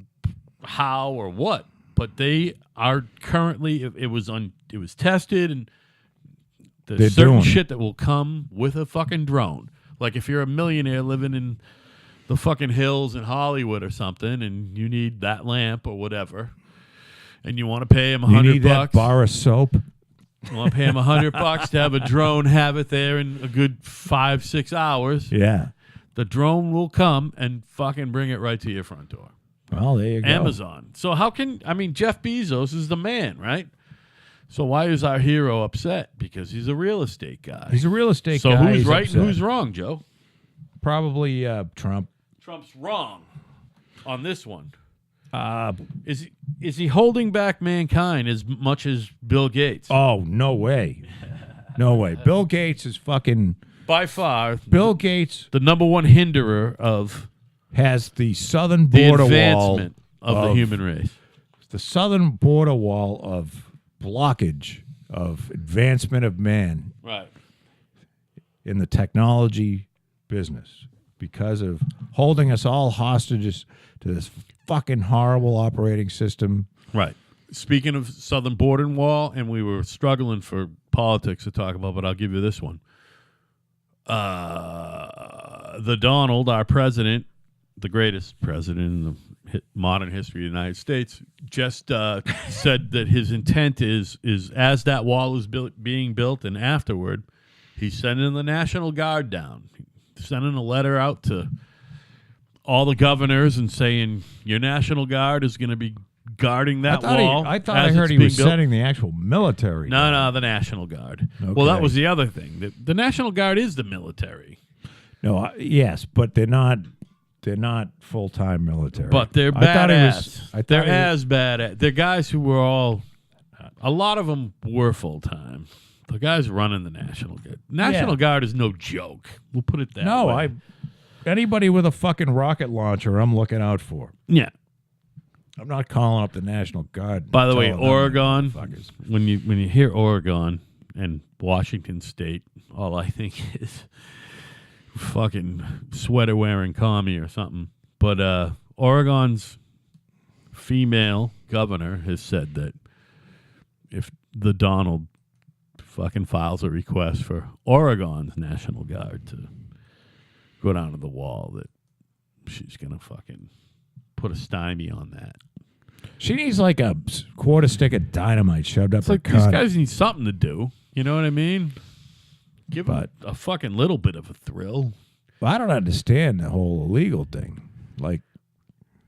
how or what, but they are currently. It was tested, and They're there's certain doing it. shit that will come with a fucking drone. Like if you're a millionaire living in the fucking hills in Hollywood or something, and you need that lamp or whatever, and you want to pay him You $100 need that bar of soap. You want to pay him $100 to have a drone have it there in a good 5-6 hours. Yeah. The drone will come and fucking bring it right to your front door. Well, there you go. Amazon. So Jeff Bezos is the man, right? So why is our hero upset? Because he's a real estate guy. He's a real estate so guy. who's He's right upset. and who's wrong, Joe? Probably Trump. Trump's wrong on this one. Uh, Is he holding back mankind as much as Bill Gates? oh, no way. No way. Bill Gates is fucking... By far, Bill Gates the number one hinderer of has the southern the border wall advancement of the human race. the southern border wall of blockage of advancement of man Right. in the technology business because of holding us all hostages to this fucking horrible operating system. Right. Speaking of southern border wall, and we were struggling for politics to talk about, but I'll give you this one. The Donald, our president, the greatest president in the modern history of the United States, just said that his intent is as that wall is being built and afterward, he's sending the National Guard down, sending a letter out to all the governors and saying your National Guard is going to be guarding that wall. I thought as I heard it's he being was built. sending the actual military. No, the National Guard. Well, that Okay. was the other thing. The National Guard is the military, No, yes, but they're not full-time military. but they're I thought he badass. was- I thought They're he was- as badass. They're guys who were all. A lot of them were full time. The guy's running the National Guard. National Guard is no joke. We'll put it that way. Anybody with a fucking rocket launcher, I'm looking out for. Yeah. I'm not calling up the National Guard. By the way, telling them Oregon, fuckers. when you hear Oregon and Washington State, all I think is fucking sweater wearing commie or something. But Oregon's female governor has said that if the Donald fucking files a request for Oregon's National Guard to go down to the wall, that she's gonna fucking put a stymie on that. She needs like a quarter stick of dynamite shoved up It's her like these cunt. guys need something to do. You know what I mean? Give them a fucking little bit of a thrill. I don't understand the whole illegal thing. Like,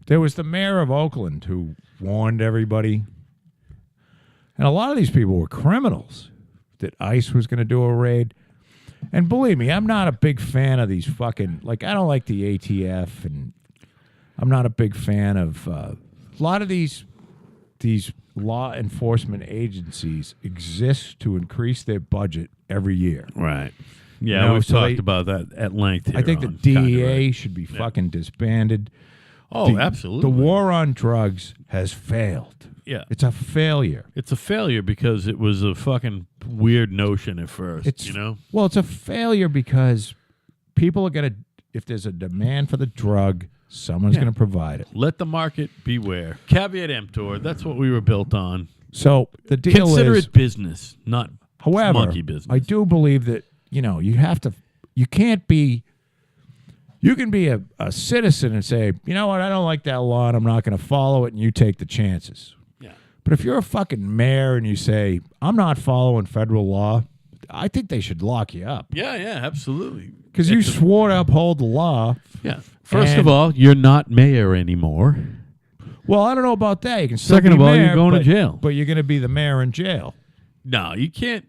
there was the mayor of Oakland who warned everybody. And a lot of these people were criminals that ICE was going to do a raid. And believe me, I'm not a big fan of these fucking, like, I don't like the ATF, and I'm not a big fan of a lot of these law enforcement agencies exist to increase their budget every year. Right. Yeah, You know, we've so talked about that at length here. I think the on DEA Kinda Right. should be fucking disbanded. Oh, absolutely. The war on drugs has failed. Yeah. It's a failure. It's a failure because it was a fucking weird notion at first, you know? Well, it's a failure because people are going to, if there's a demand for the drug, someone's going to provide it. Let the market beware. Caveat emptor. That's what we were built on. So the deal Consider is, it business, not however, monkey business. I do believe that, you know, you can't be, you can be a citizen and say, you know what, I don't like that law and I'm not going to follow it, and you take the chances. Yeah. But if you're a fucking mayor and you say, I'm not following federal law, I think they should lock you up. Yeah, absolutely. Because you swore to uphold the law. Yeah. First of all, you're not mayor anymore. Well, I don't know about that. You can still Second be of all, mayor, you're going to but- jail. But you're going to be the mayor in jail. No, you can't.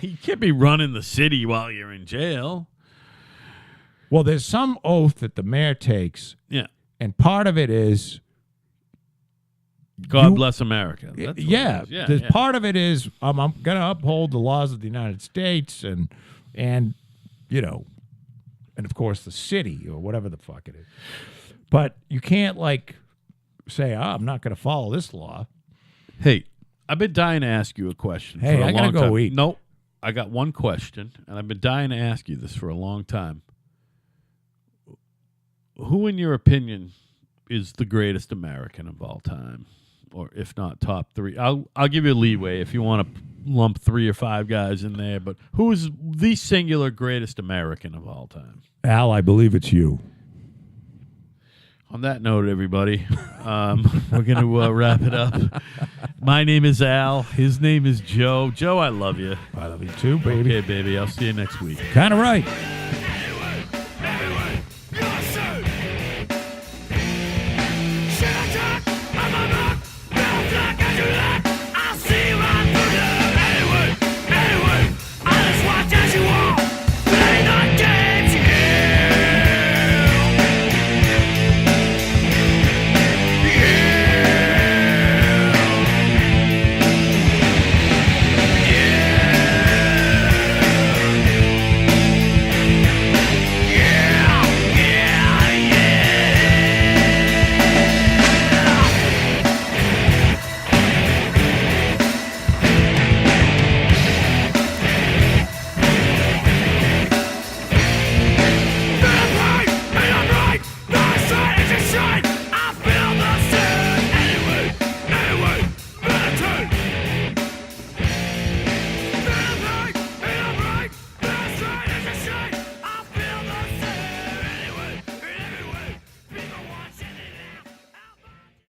You can't be running the city while you're in jail. Well, there's some oath that the mayor takes, Yeah. and part of it is God You- bless America. That's what it yeah, is. Yeah. there's part of it is I'm going to uphold the laws of the United States and you know, and of course the city or whatever the fuck it is. But you can't like say, I'm not going to follow this law. Hey, I've been dying to ask you a question. Hey, for a I gotta long go time. eat. Nope. I got one question, and I've been dying to ask you this for a long time. Who, in your opinion, is the greatest American of all time? Or if not top three. I'll give you a leeway if you want to lump 3 or 5 guys in there, but who is the singular greatest American of all time? Al, I believe it's you. On that note, everybody, we're going to wrap it up. My name is Al. His name is Joe. Joe, I love you. I love you too, baby. Okay, baby. I'll see you next week. Kind of right.